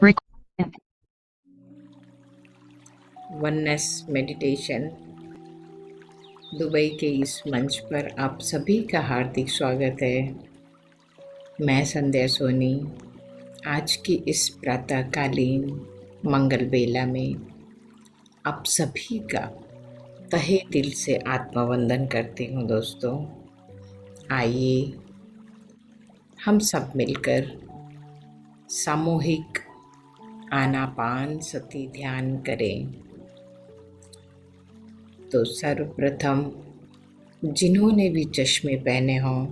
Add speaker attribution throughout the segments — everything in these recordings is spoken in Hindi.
Speaker 1: Record.
Speaker 2: वननेस मेडिटेशन दुबई के इस मंच पर आप सभी का हार्दिक स्वागत है। मैं संध्या सोनी आज की इस प्रातःकालीन मंगल बेला में आप सभी का तहे दिल से आत्मवंदन करती हूँ। दोस्तों, आइए हम सब मिलकर सामूहिक आनापान सती ध्यान करें। तो सर्वप्रथम जिन्होंने भी चश्मे पहने हों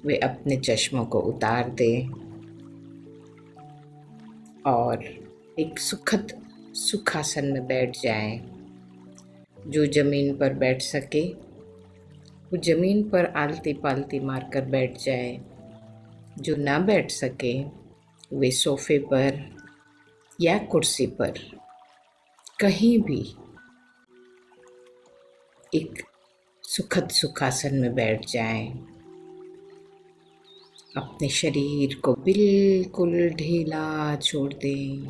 Speaker 2: वे अपने चश्मों को उतार दें और एक सुखद सुखासन में बैठ जाएं। जो ज़मीन पर बैठ सके वो ज़मीन पर आलती पालती मारकर बैठ जाए। जो ना बैठ सके वे सोफे पर या कुर्सी पर कहीं भी एक सुखद सुखासन में बैठ जाएं। अपने शरीर को बिल्कुल ढीला छोड़ दें।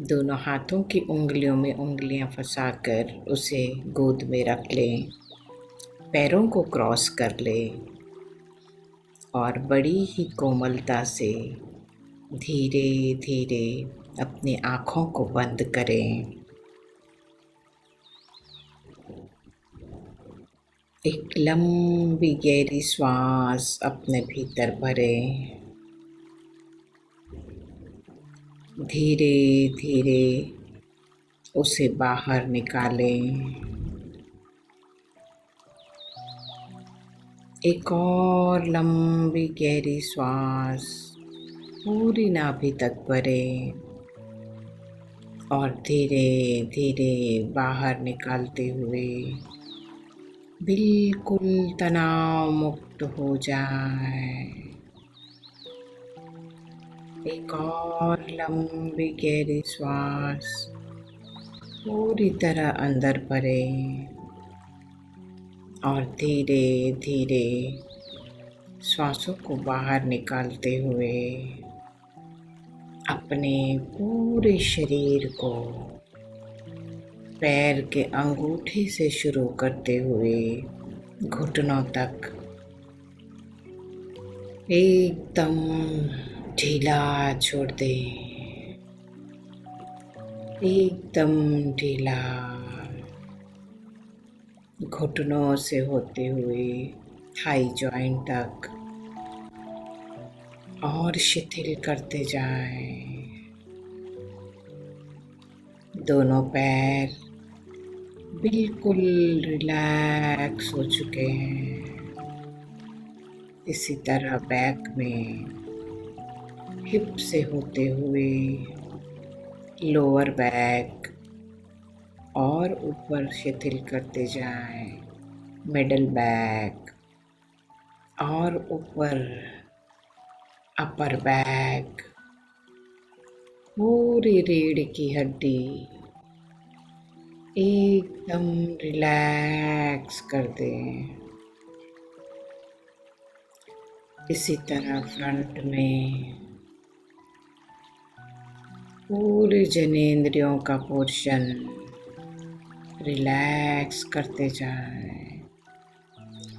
Speaker 2: दोनों हाथों की उंगलियों में उंगलियां फंसाकर उसे गोद में रख लें। पैरों को क्रॉस कर लें और बड़ी ही कोमलता से धीरे धीरे अपनी आँखों को बंद करें। एक लंबी गहरी श्वास अपने भीतर भरें। धीरे धीरे उसे बाहर निकालें। एक और लंबी गहरी श्वास पूरी नाभि तक भरें और धीरे धीरे बाहर निकालते हुए बिल्कुल तनाव मुक्त हो जाए। एक और लंबी गहरी श्वास पूरी तरह अंदर भरें और धीरे धीरे श्वासों को बाहर निकालते हुए अपने पूरे शरीर को पैर के अंगूठे से शुरू करते हुए घुटनों तक एकदम ढीला छोड़ दें। एकदम ढीला घुटनों से होते हुए थाई जॉइंट तक और शिथिल करते जाएं। दोनों पैर बिल्कुल रिलैक्स हो चुके हैं। इसी तरह बैक में हिप से होते हुए लोअर बैक और ऊपर शिथिल करते जाएं। मिडल बैक और ऊपर अपर बैक, पूरी रीढ़ की हड्डी एकदम रिलैक्स कर दें। इसी तरह फ्रंट में पूरे जनेंद्रियों का पोर्शन रिलैक्स करते जाएं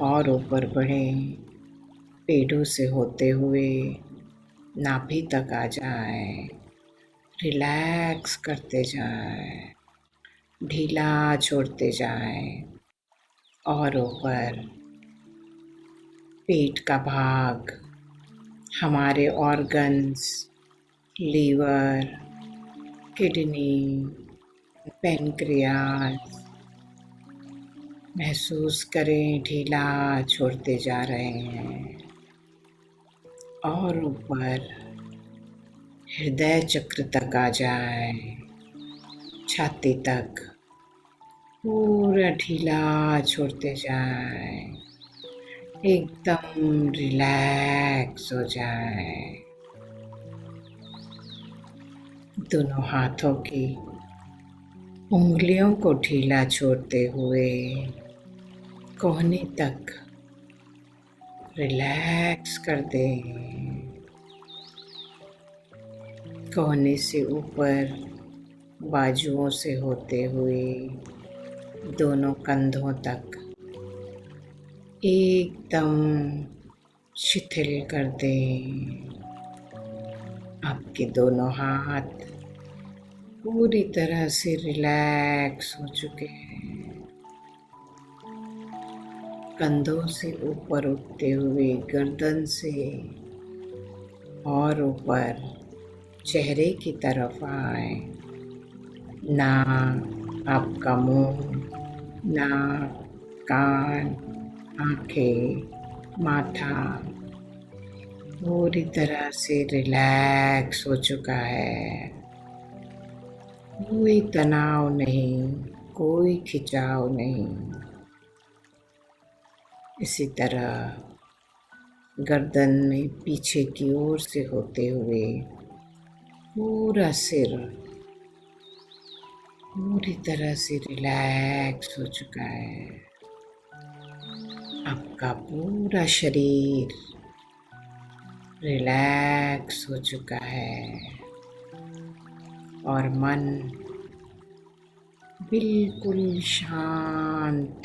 Speaker 2: और ऊपर बढ़ें। पेड़ों से होते हुए नाभि तक आ जाएं। रिलैक्स करते जाएं, ढीला छोड़ते जाएं और ऊपर पेट का भाग, हमारे ऑर्गन्स, लीवर, किडनी, पैनक्रियास महसूस करें ढीला छोड़ते जा रहे हैं और ऊपर हृदय चक्र तक आ जाए। छाती तक पूरा ढीला छोड़ते जाए। एकदम रिलैक्स हो जाए। दोनों हाथों की उंगलियों को ढीला छोड़ते हुए कोहनी तक रिलैक्स कर दें। कोहनी से ऊपर, बाजुओं से होते हुए दोनों कंधों तक एकदम शिथिल कर दें। आपके दोनों हाथ पूरी तरह से रिलैक्स हो चुके हैं। कंधों से ऊपर उठते हुए गर्दन से और ऊपर चेहरे की तरफ आए। नाक, आपका मुंह, नाक, कान, आंखें, माथा पूरी तरह से रिलैक्स हो चुका है। कोई तनाव नहीं, कोई खिंचाव नहीं। इसी तरह गर्दन में पीछे की ओर से होते हुए पूरा सिर पूरी तरह से रिलैक्स हो चुका है। आपका पूरा शरीर रिलैक्स हो चुका है और मन बिल्कुल शांत।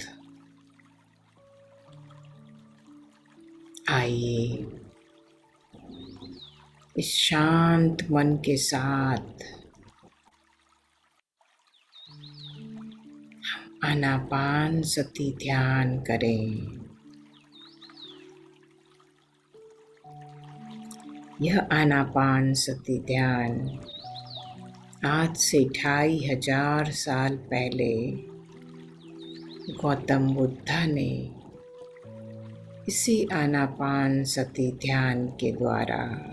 Speaker 2: आइए इस शांत मन के साथ आनापान सती ध्यान करें। यह आनापान सती ध्यान आज से 2500 साल पहले गौतम बुद्धा ने इसी आनापान सती ध्यान के द्वारा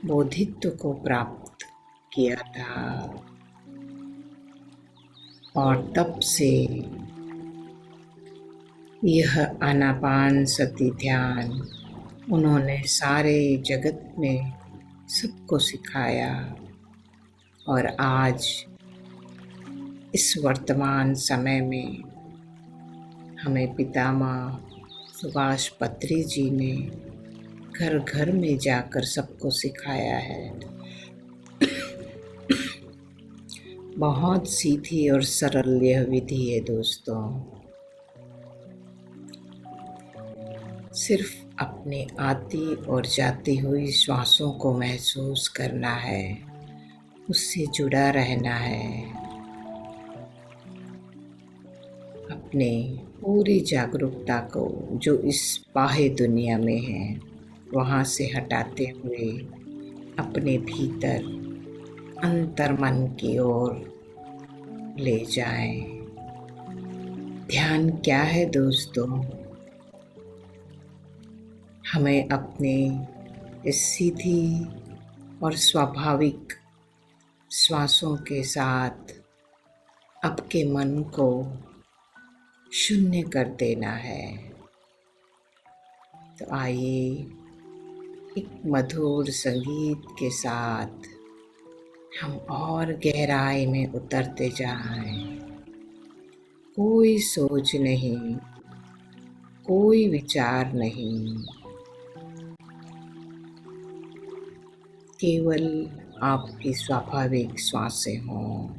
Speaker 2: बोधित्व को प्राप्त किया था और तब से यह आनापान सती ध्यान उन्होंने सारे जगत में सबको सिखाया और आज इस वर्तमान समय में हमें पितामह सुभाष पत्री जी ने घर घर में जाकर सबको सिखाया है। बहुत सीधी और सरल यह विधि है दोस्तों। सिर्फ अपने आती और जाती हुई श्वासों को महसूस करना है, उससे जुड़ा रहना है। अपने पूरी जागरूकता को जो इस बाह्य दुनिया में है वहाँ से हटाते हुए अपने भीतर अंतर्मन की ओर ले जाएं। ध्यान क्या है दोस्तों? हमें अपने इस सीधी और स्वाभाविक श्वासों के साथ आपके मन को शून्य कर देना है। तो आइए एक मधुर संगीत के साथ हम और गहराई में उतरते जाएं। कोई सोच नहीं, कोई विचार नहीं, केवल आपकी स्वाभाविक श्वासें हों।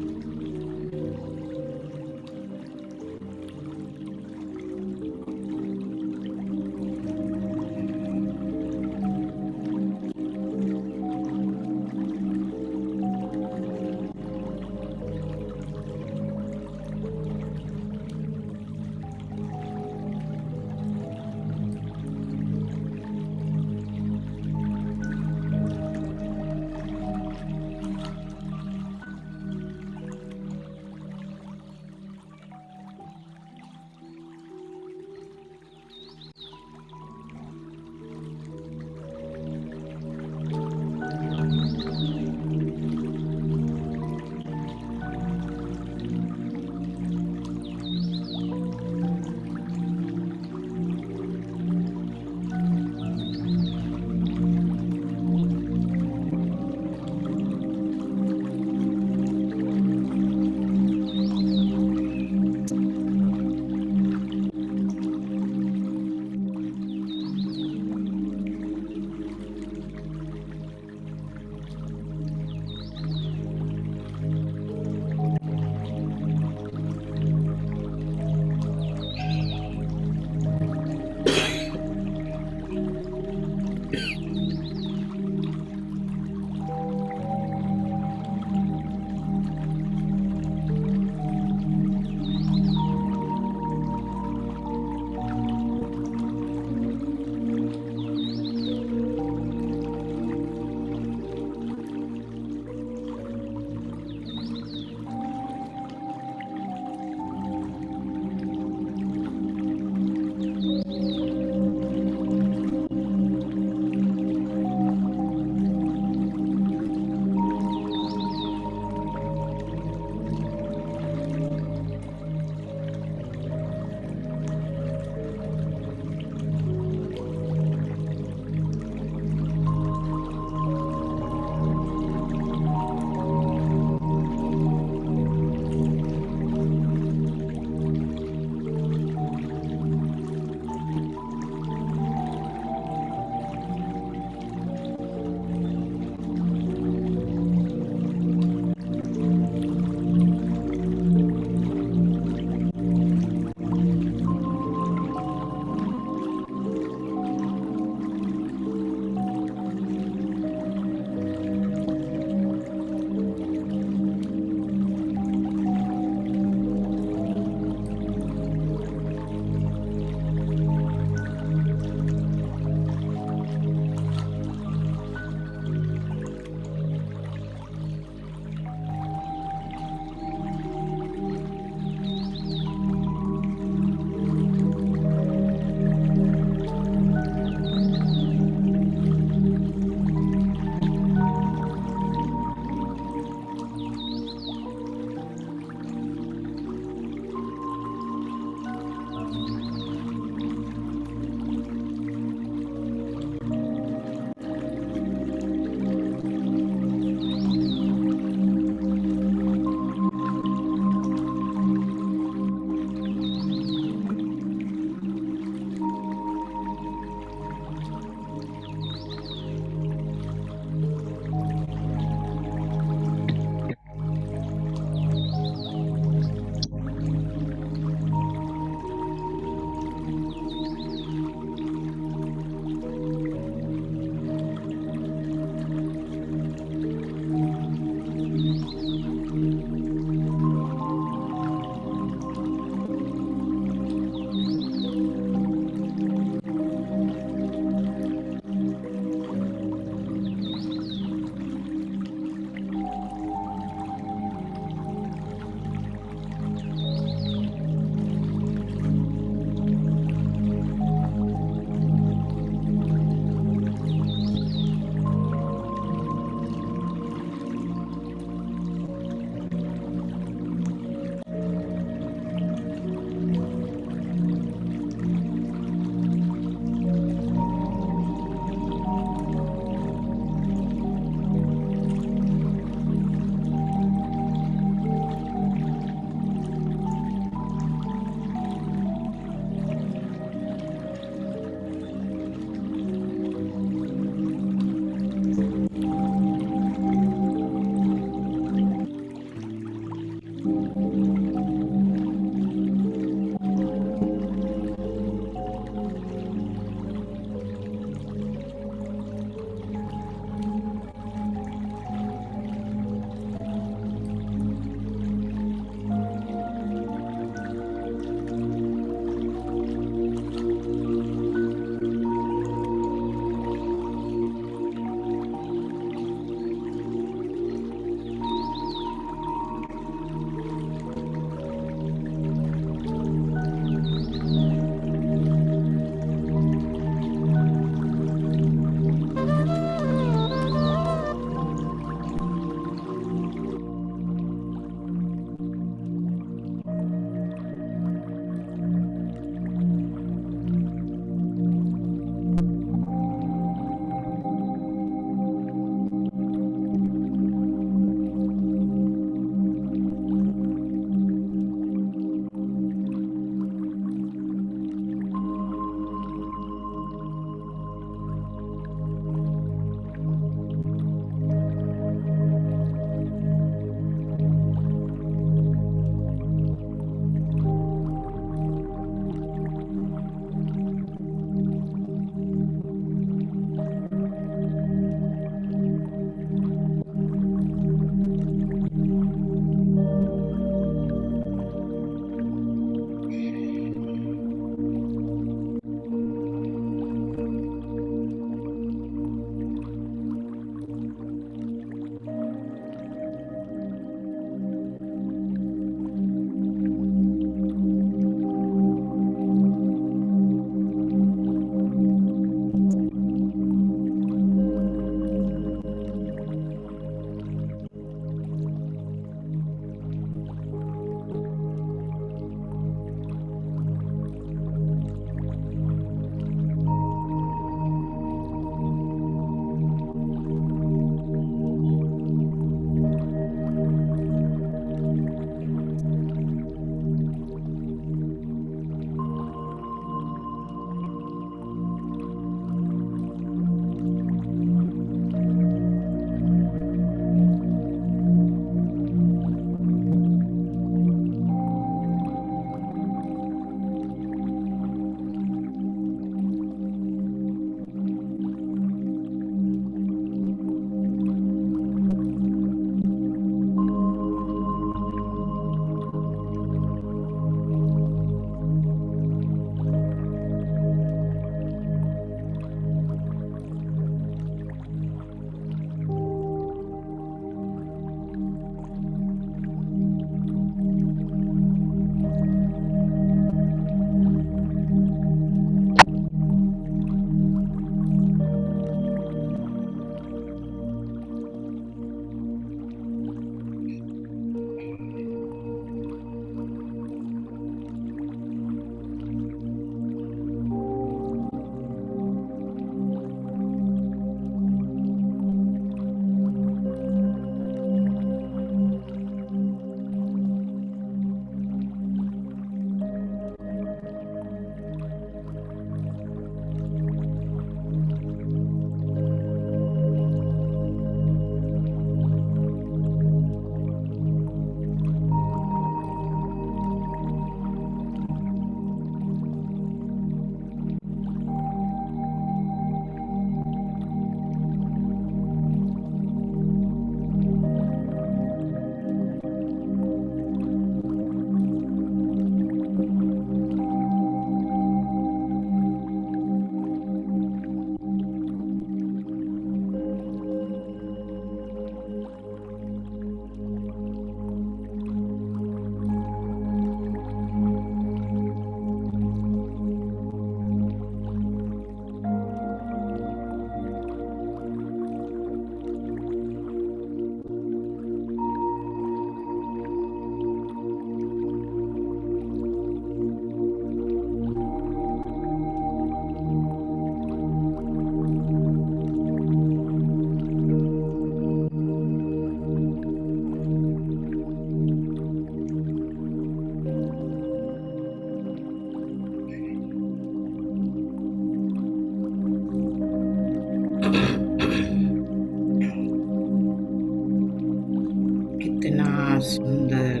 Speaker 2: सुंदर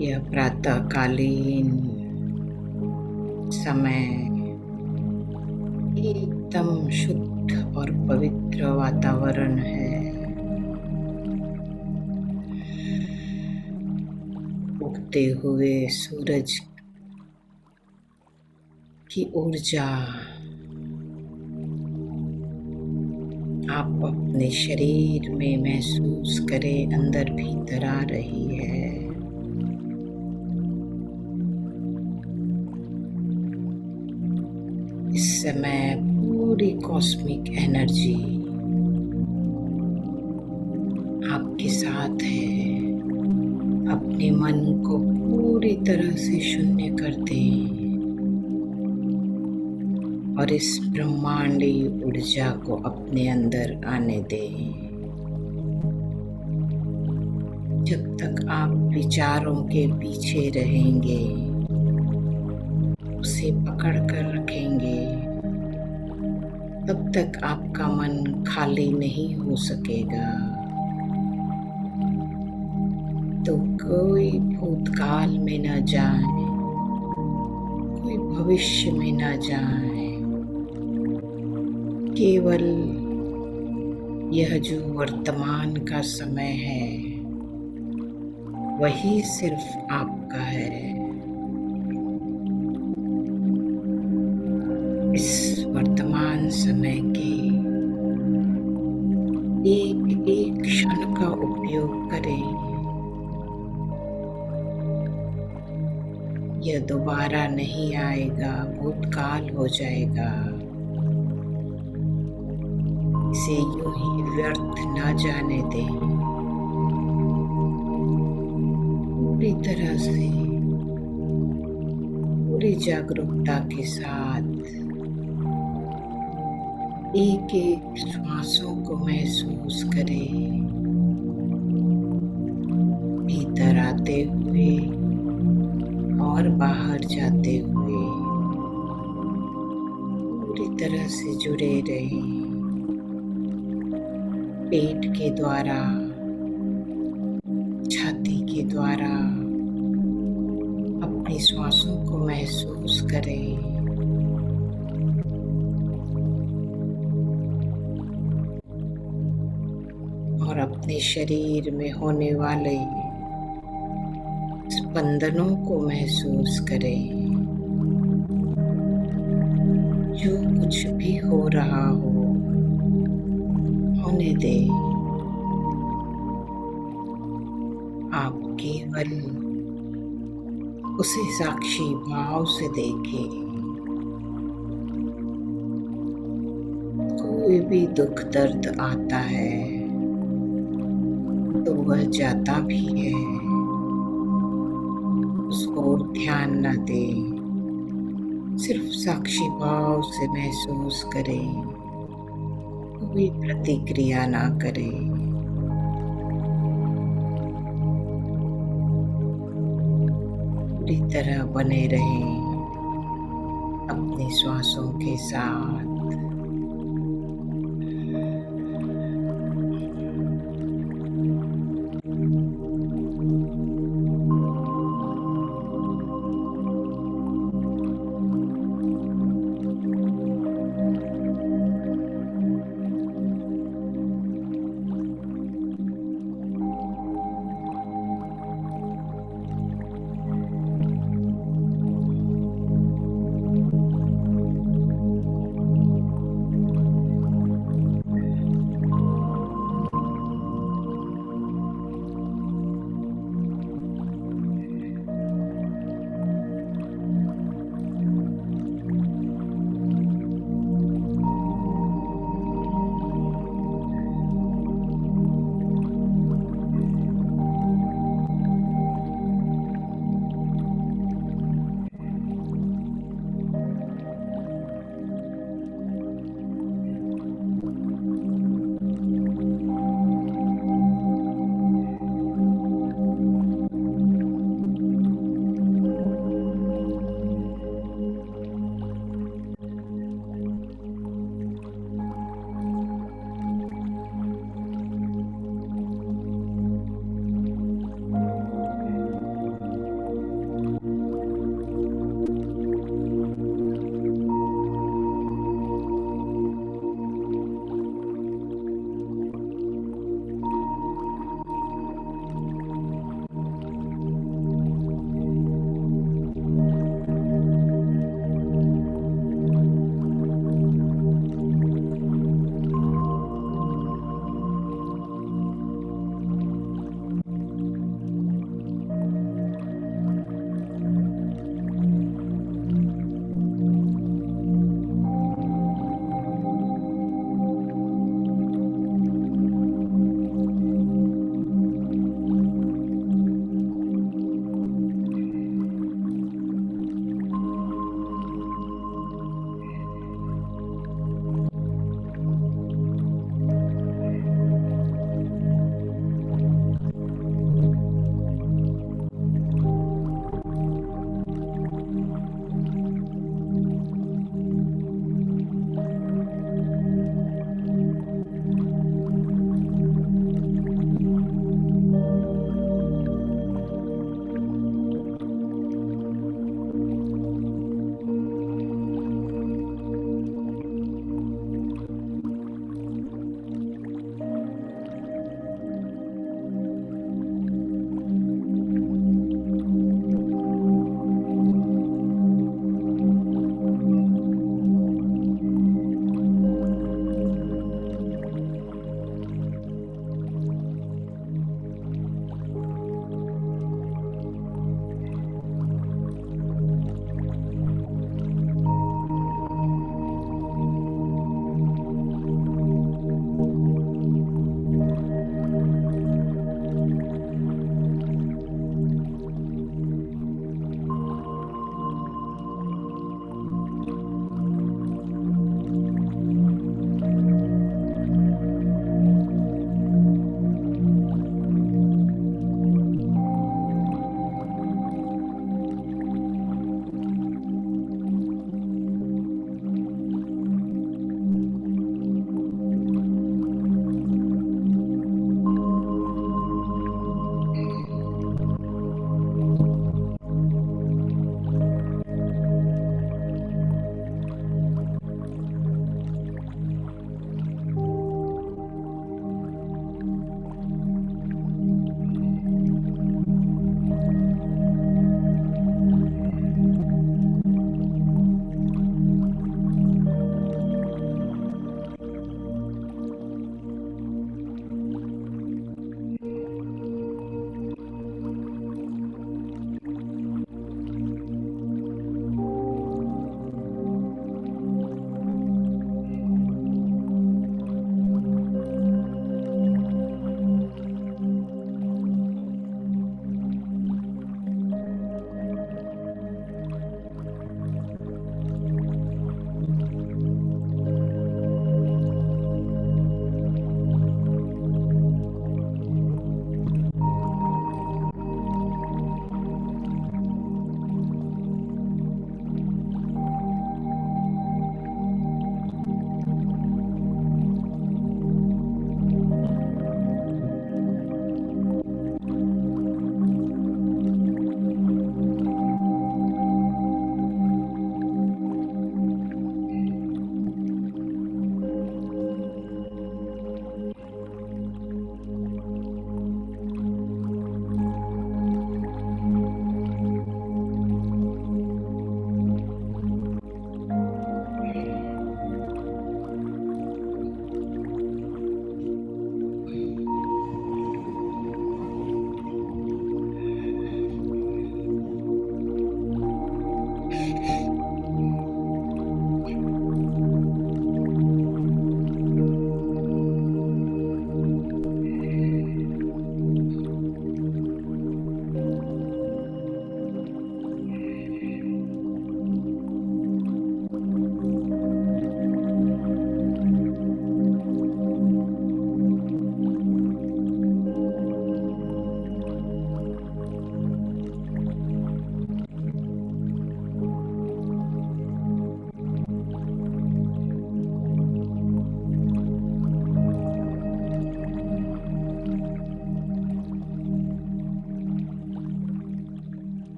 Speaker 2: यह प्रातःकालीन समय एकदम शुद्ध और पवित्र वातावरण है। उगते हुए सूरज की ऊर्जा आप अपने शरीर में महसूस करें, अंदर भीतर आ रही है। इस समय पूरी कॉस्मिक एनर्जी आपके साथ है। अपने मन को पूरी तरह से शून्य कर दें और इस ब्रह्मांडी ऊर्जा को अपने अंदर आने दें। जब तक आप विचारों के पीछे रहेंगे, उसे पकड़ कर रखेंगे, तब तक आपका मन खाली नहीं हो सकेगा। तो कोई भूतकाल में न जाए, कोई भविष्य में न जाए, केवल यह जो वर्तमान का समय है वही सिर्फ आपका है। इस वर्तमान समय के एक एक क्षण का उपयोग करें। यह दोबारा नहीं आएगा, भूतकाल हो जाएगा। इसे यूं ही व्यर्थ न जाने दें। पूरी तरह से, पूरी जागरूकता के साथ एक एक श्वासों को महसूस करें, भीतर आते हुए और बाहर जाते हुए। पूरी तरह से जुड़े रहें। पेट के द्वारा, छाती के द्वारा अपनी श्वासों को महसूस करें। और अपने शरीर में होने वाले स्पंदनों को महसूस करें। जो कुछ भी हो रहा हो, होने दें। आप केवल उसे साक्षी भाव से देखें। कोई भी दुख दर्द आता है तो वह जाता भी है, उसको ध्यान न दें, सिर्फ साक्षी भाव से महसूस करें, कोई प्रतिक्रिया ना करें। पूरी तरह बने रहें अपनी श्वासों के साथ।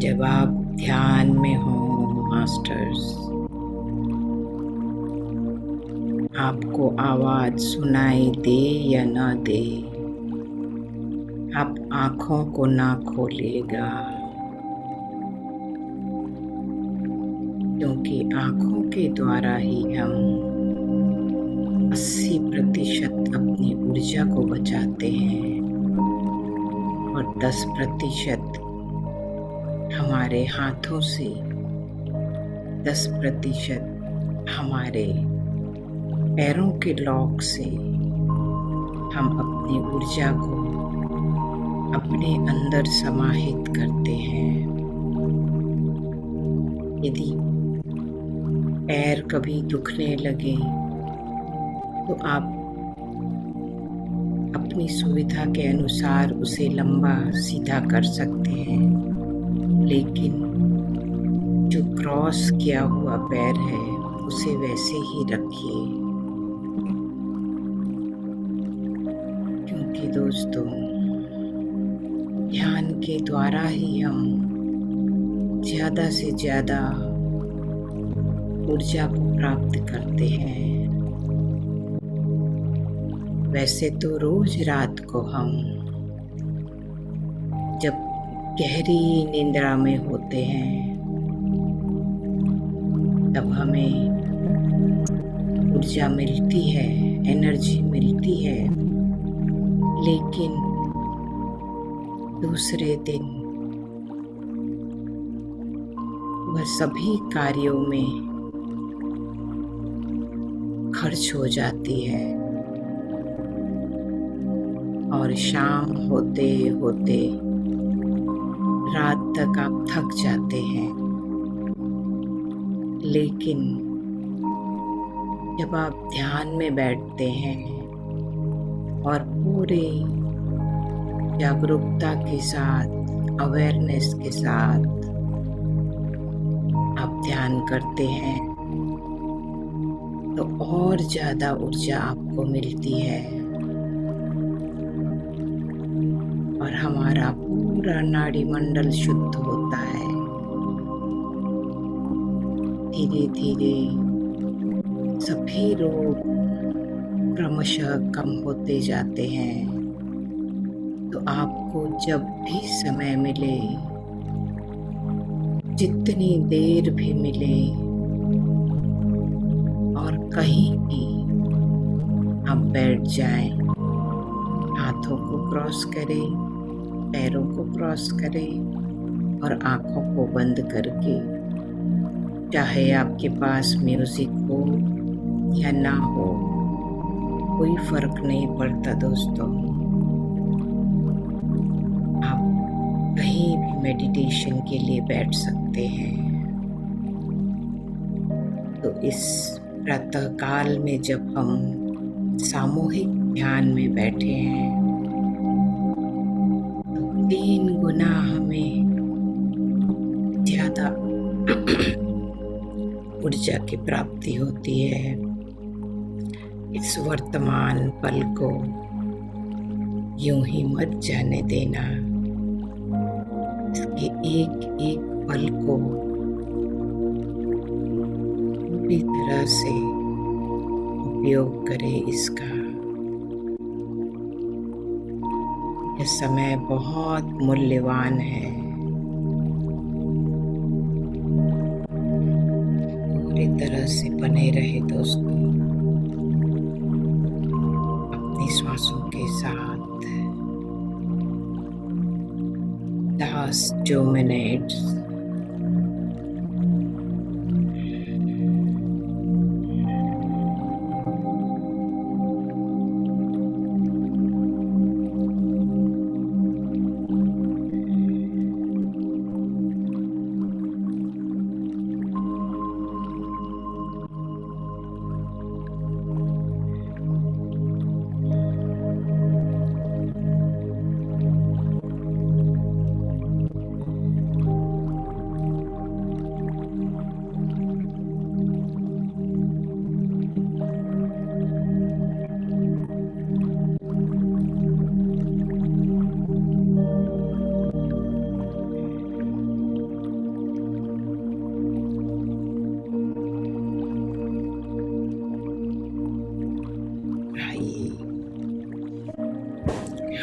Speaker 2: जब आप ध्यान में हो मास्टर्स, आपको आवाज सुनाई दे या न दे, आप आँखों को ना खोलिएगा, क्योंकि आँखों के द्वारा ही हम 80% अपनी ऊर्जा को बचाते हैं और 10% हमारे हाथों से, 10% हमारे पैरों के लॉक से हम अपनी ऊर्जा को अपने अंदर समाहित करते हैं। यदि पैर कभी दुखने लगे तो आप अपनी सुविधा के अनुसार उसे लंबा सीधा कर सकते हैं, लेकिन जो क्रॉस किया हुआ पैर है उसे वैसे ही रखिए, क्योंकि दोस्तों ध्यान के द्वारा ही हम ज़्यादा से ज़्यादा ऊर्जा को प्राप्त करते हैं। वैसे तो रोज रात को हम जब गहरी निंद्रा में होते हैं तब हमें ऊर्जा मिलती है, एनर्जी मिलती है, लेकिन दूसरे दिन वह सभी कार्यों में खर्च हो जाती है और शाम होते होते रात तक आप थक जाते हैं। लेकिन जब आप ध्यान में बैठते हैं और पूरे जागरूकता के साथ, अवेयरनेस के साथ आप ध्यान करते हैं तो और ज़्यादा ऊर्जा आपको मिलती है और हमारा पूरा नाड़ी मंडल शुद्ध होता है। धीरे धीरे सभी रोग क्रमशः कम होते जाते हैं। तो आपको जब भी समय मिले, जितनी देर भी मिले और कहीं भी आप बैठ जाएं, हाथों को क्रॉस करें, पैरों को क्रॉस करें और आँखों को बंद करके, चाहे आपके पास म्यूजिक हो या ना हो, कोई फर्क नहीं पड़ता दोस्तों। आप कहीं भी मेडिटेशन के लिए बैठ सकते हैं। तो इस प्रातः काल में जब हम सामूहिक ध्यान में बैठे हैं तो 3 गुना हमें ज़्यादा ऊर्जा की प्राप्ति होती है। इस वर्तमान पल को यूं ही मत जाने देना। इसके एक एक पल को पूरी तरह से उपयोग करें इसका। यह समय बहुत मूल्यवान है। पूरी तरह से बने रहे दोस्तों अपनी श्वासों के साथ। Last 2 minutes.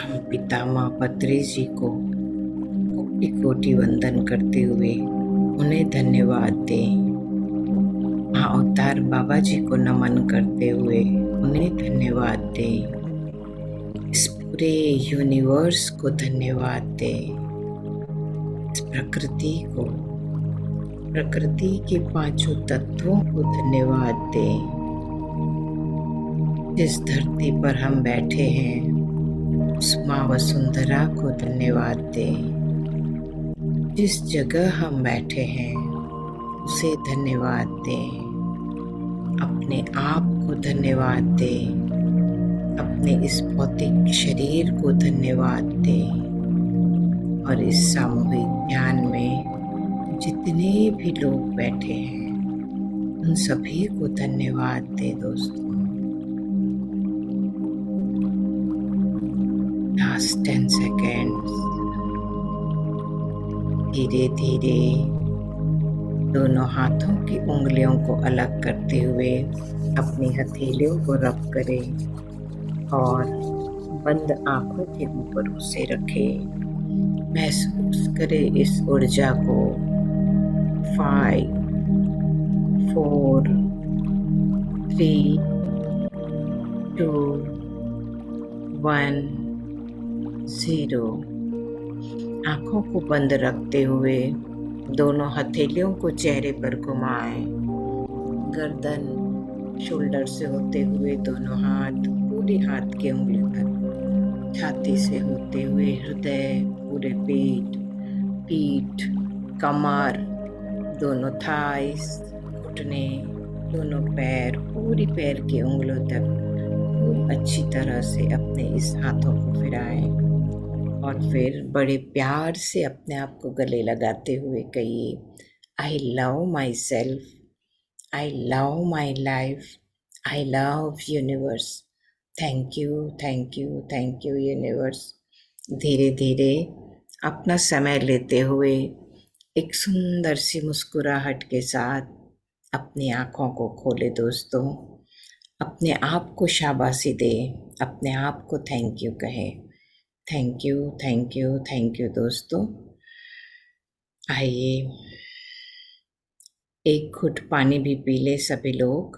Speaker 2: हम पितामह पत्री जी को कोटि कोटि वंदन करते हुए उन्हें धन्यवाद दें। महाअवतार बाबा जी को नमन करते हुए उन्हें धन्यवाद दें। इस पूरे यूनिवर्स को धन्यवाद दें। इस प्रकृति को, प्रकृति के पांचों तत्वों को धन्यवाद दें। जिस धरती पर हम बैठे हैं उस माँ वसुंधरा को धन्यवाद दें। जिस जगह हम बैठे हैं उसे धन्यवाद दें। अपने आप को धन्यवाद दें। अपने इस भौतिक शरीर को धन्यवाद दें। और इस सामूहिक ज्ञान में जितने भी लोग बैठे हैं उन सभी को धन्यवाद दें दोस्तों। Last 10 seconds. धीरे धीरे दोनों हाथों की उंगलियों को अलग करते हुए अपनी हथेलियों को रब करें और बंद आंखों के ऊपर उसे रखें। महसूस करें इस ऊर्जा को। 5 4 3 2 1 0। आंखों को बंद रखते हुए दोनों हथेलियों को चेहरे पर घुमाएं। गर्दन शोल्डर से होते हुए दोनों हाथ पूरी हाथ की उंगली तक, छाती से होते हुए हृदय, पूरे पेट, पीठ, कमर, दोनों थाइस, घुटने, दोनों पैर, पूरी पैर की उंगलियों तक खूब अच्छी तरह से अपने इस हाथों को फिराएं। और फिर बड़े प्यार से अपने आप को गले लगाते हुए कहिए, I love my self, I love my life, I love universe. Thank you, thank you, thank you universe. धीरे धीरे अपना समय लेते हुए एक सुंदर सी मुस्कुराहट के साथ अपनी आँखों को खोले दोस्तों। अपने आप को शाबाशी दें, अपने आप को थैंक यू कहें। Thank you, thank you, thank you दोस्तों। आइए एक घुट पानी भी पी ले सभी लोग।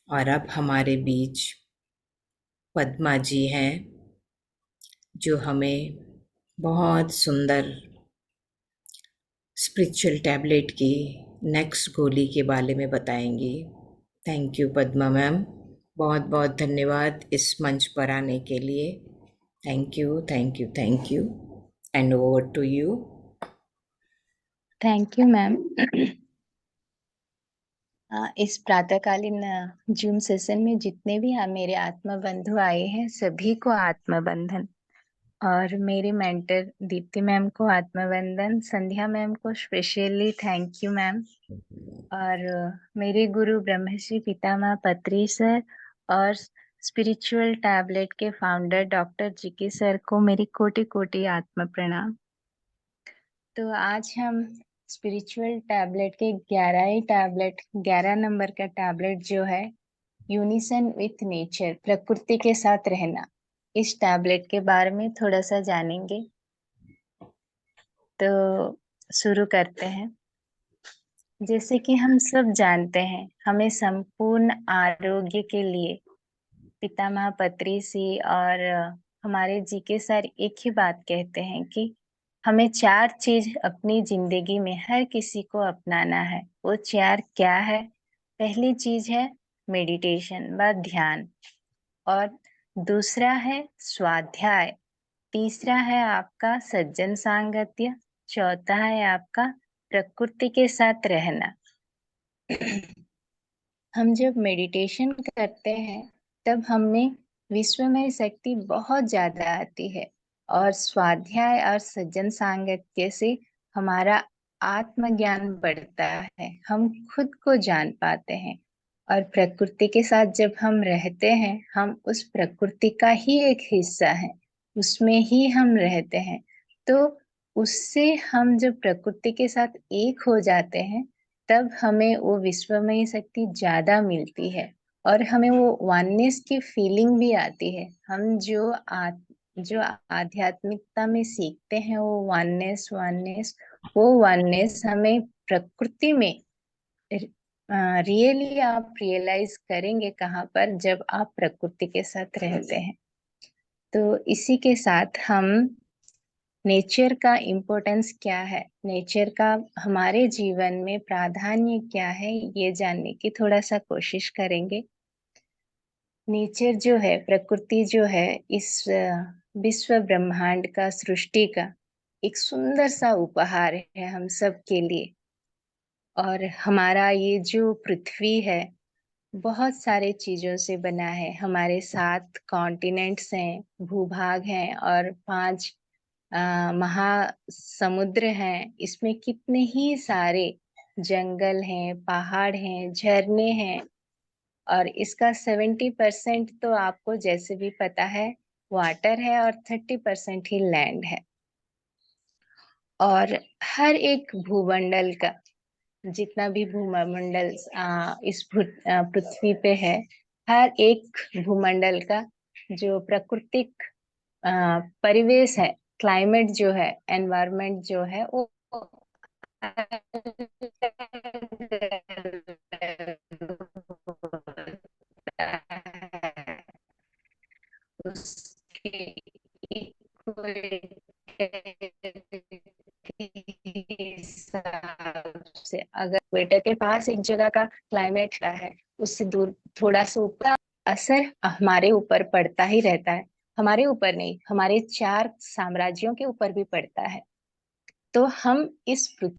Speaker 2: और अब हमारे बीच पद्मा जी हैं जो हमें बहुत सुंदर स्पिरिचुअल टैबलेट की नेक्स्ट गोली के बारे में बताएंगी। थैंक यू पद्मा मैम, बहुत बहुत धन्यवाद इस मंच पर आने के लिए। Thank you, thank you, thank you, and over to you.
Speaker 1: Thank you ma'am. इस प्रातःकालीन जूम सेशन में जितने भी मेरे आत्मा बंधु आए हैं सभी को आत्मा बंधन, और मेरे मेंटर दीप्ति मैम को आत्मा बंधन, संध्या मैम को स्पेशली थैंक यू मैम, और मेरे गुरु ब्रह्मश्री पितामह पत्री सर और स्पिरिचुअल टैबलेट के फाउंडर डॉक्टर जीके सर को मेरी कोटि कोटि आत्मा प्रणाम। तो आज हम स्पिरिचुअल टैबलेट के 11 नंबर का टैबलेट जो है यूनिसन विथ नेचर, प्रकृति के साथ रहना, इस टैबलेट के बारे में थोड़ा सा जानेंगे। तो शुरू करते हैं। जैसे कि हम सब जानते हैं, हमें संपूर्ण आरोग्य के लिए पितामह पत्री सी और हमारे जीके सर एक ही बात कहते हैं कि हमें 4 चीज अपनी जिंदगी में हर किसी को अपनाना है। वो 4 क्या है? पहली चीज है मेडिटेशन व ध्यान, और दूसरा है स्वाध्याय, तीसरा है आपका सज्जन सांगत्य, चौथा है आपका प्रकृति के साथ रहना। हम जब मेडिटेशन करते हैं तब हमें विश्वमय शक्ति बहुत ज्यादा आती है, और स्वाध्याय और सज्जन सांगत्य से हमारा आत्मज्ञान बढ़ता है, हम खुद को जान पाते हैं। और प्रकृति के साथ जब हम रहते हैं, हम उस प्रकृति का ही एक हिस्सा है, उसमें ही हम रहते हैं। तो उससे हम जब प्रकृति के साथ एक हो जाते हैं तब हमें वो विश्वमय शक्ति ज्यादा मिलती है, और हमें वो वननेस की फीलिंग भी आती है। हम जो आध्यात्मिकता में सीखते हैं वो वननेस वननेस, वो वननेस हमें प्रकृति में रियली आप रियलाइज करेंगे कहाँ पर, जब आप प्रकृति के साथ रहते हैं। तो इसी के साथ हम नेचर का इम्पोर्टेंस क्या है, नेचर का हमारे जीवन में प्राधान्य क्या है, ये जानने की थोड़ा सा कोशिश करेंगे। नेचर जो है, प्रकृति जो है, इस विश्व ब्रह्मांड का, सृष्टि का एक सुंदर सा उपहार है हम सब के लिए। और हमारा ये जो पृथ्वी है बहुत सारे चीजों से बना है। हमारे 7 कॉन्टिनेंट्स हैं, भूभाग हैं, और 5 महासमुद्र हैं। इसमें कितने ही सारे जंगल हैं, पहाड़ हैं, झरने हैं। और इसका 70% तो आपको जैसे भी पता है वाटर है, और 30% ही लैंड है। और हर एक भूमंडल का, जितना भी भूमंडल इस पृथ्वी पे है, हर एक भूमंडल का जो प्राकृतिक परिवेश है, क्लाइमेट जो है, एनवायरनमेंट जो है, वो उसके हिसाब से, अगर इक्वेटर के पास एक जगह का क्लाइमेट है, उससे दूर थोड़ा सा ऊपर, असर हमारे ऊपर पड़ता ही रहता है। हमारे ऊपर नहीं, हमारे 4 साम्राज्यों के ऊपर भी पड़ता है। तो हम इस पृथ्वी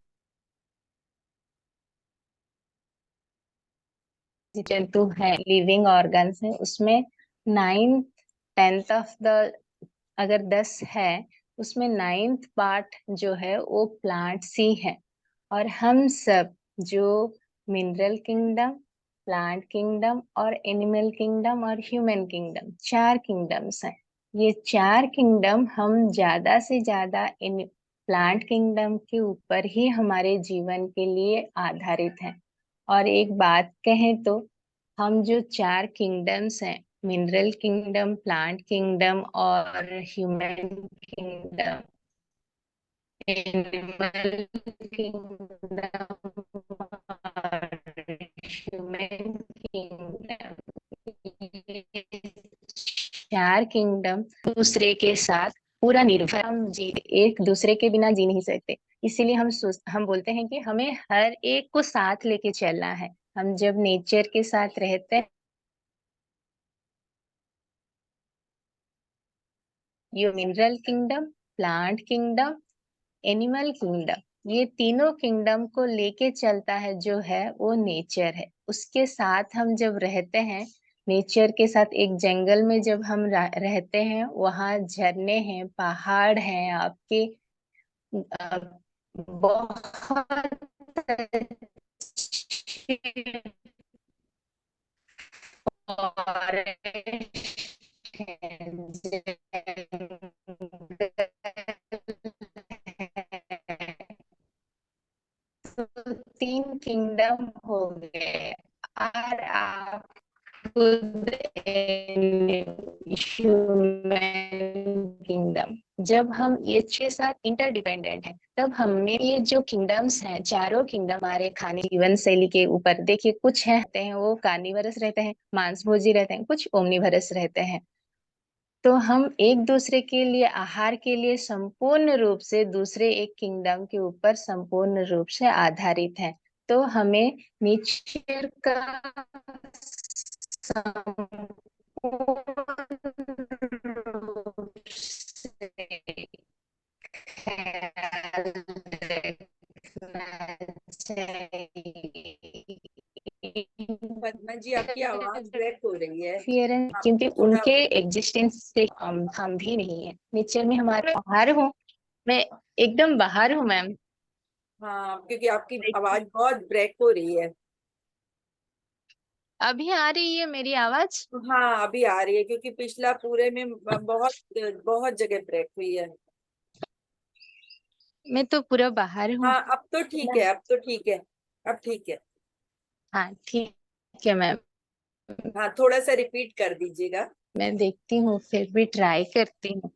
Speaker 1: जंतु हैं, लिविंग ऑर्गन्स हैं, उसमें 9/10 ऑफ द, अगर 10 है, उसमें 9th पार्ट जो है वो प्लांट्स ही है। और हम सब जो मिनरल किंगडम, प्लांट किंगडम और एनिमल किंगडम और ह्यूमन किंगडम, 4 किंगडम्स हैं। ये 4 किंगडम हम ज्यादा से ज्यादा इन प्लांट किंगडम के ऊपर ही हमारे जीवन के लिए आधारित हैं। और एक बात कहें तो हम जो 4 किंगडम्स हैं, मिनरल किंगडम, प्लांट किंगडम और ह्यूमन किंगडम, एनिमल किंगडम और ह्यूमन किंगडम, 4 किंगडम दूसरे के साथ पूरा निर्भर, हम जी एक दूसरे के बिना जी नहीं सकते। इसीलिए हम बोलते हैं कि हमें हर एक को साथ लेके चलना है। हम जब नेचर के साथ रहते हैं, ये mineral kingdom, plant kingdom, animal kingdom, ये तीनों किंगडम को लेके चलता है जो है वो नेचर है। उसके साथ हम जब रहते हैं, नेचर के साथ एक जंगल में जब हम रहते हैं, वहाँ झरने हैं, पहाड़ हैं आपके, अ, बहुत अच्छे फॉरेस्ट हैं, तो 3 किंगडम हो गए। और आप खुद ह्यूमन किंगडम, जब हम ये 6-7 इंटरडिपेंडेंट हैं, तब हमें ये जो किंगडम्स हैं, चारों किंगडम, हमारे खाने जीवन शैली के ऊपर देखिए, कुछ हैं वो कार्निवरस रहते हैं, मांसभोजी रहते हैं, कुछ ओमनिवरस रहते हैं। तो हम एक दूसरे के लिए, आहार के लिए संपूर्ण रूप से दूसरे एक किंगडम के ऊपर संपूर्ण रूप से आधारित हैं। तो हमें नेचर का संपूर्ण रूप से ख्याल रखना चाहिए।
Speaker 3: पद्मा जी, आपकी आवाज ब्रेक हो रही है।
Speaker 1: क्योंकि उनके एग्जिस्टेंस से हम भी नहीं है नेचर में, हमारे बाहर हूँ मैं, एकदम बाहर हूँ मैम।
Speaker 3: हाँ, क्योंकि आपकी आवाज बहुत ब्रेक हो रही है।
Speaker 1: अभी आ रही है मेरी आवाज?
Speaker 3: हाँ, अभी आ रही है, क्योंकि पिछला पूरे में बहुत बहुत जगह ब्रेक हुई है।
Speaker 1: मैं तो पूरा बाहर हूँ।
Speaker 3: हाँ, अब तो ठीक है, अब तो ठीक है, अब ठीक है।
Speaker 1: हाँ ठीक है मैम।
Speaker 3: हाँ, थोड़ा सा रिपीट कर दीजिएगा।
Speaker 1: मैं देखती हूँ, फिर भी ट्राई करती हूँ।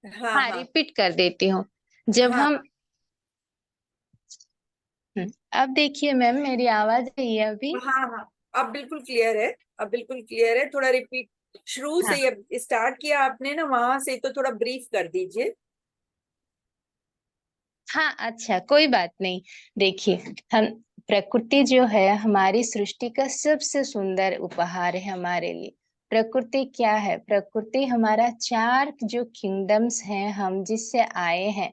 Speaker 3: हाँ
Speaker 1: हाँ,
Speaker 3: हाँ
Speaker 1: रिपीट कर देती हूँ। जब
Speaker 3: हाँ
Speaker 1: हम अब देखिए मैम, मेरी आवाज आई है अभी?
Speaker 3: हाँ हाँ, अब बिल्कुल क्लियर है। अब बिल्कुल क्लियर है। थोड़ा रिपीट, शुरू से
Speaker 1: हाँ
Speaker 3: ही अब स्टार्ट किया आपने ना, वहां से तो थोड़ा ब्रीफ कर दीजिए।
Speaker 1: हाँ, अच्छा, कोई बात नहीं। देखिए, हम प्रकृति जो है हमारी सृष्टि का सबसे सुंदर उपहार है हमारे लिए। प्रकृति क्या है? प्रकृति हमारा चार जो किंगडम्स हैं, हम जिससे आए हैं,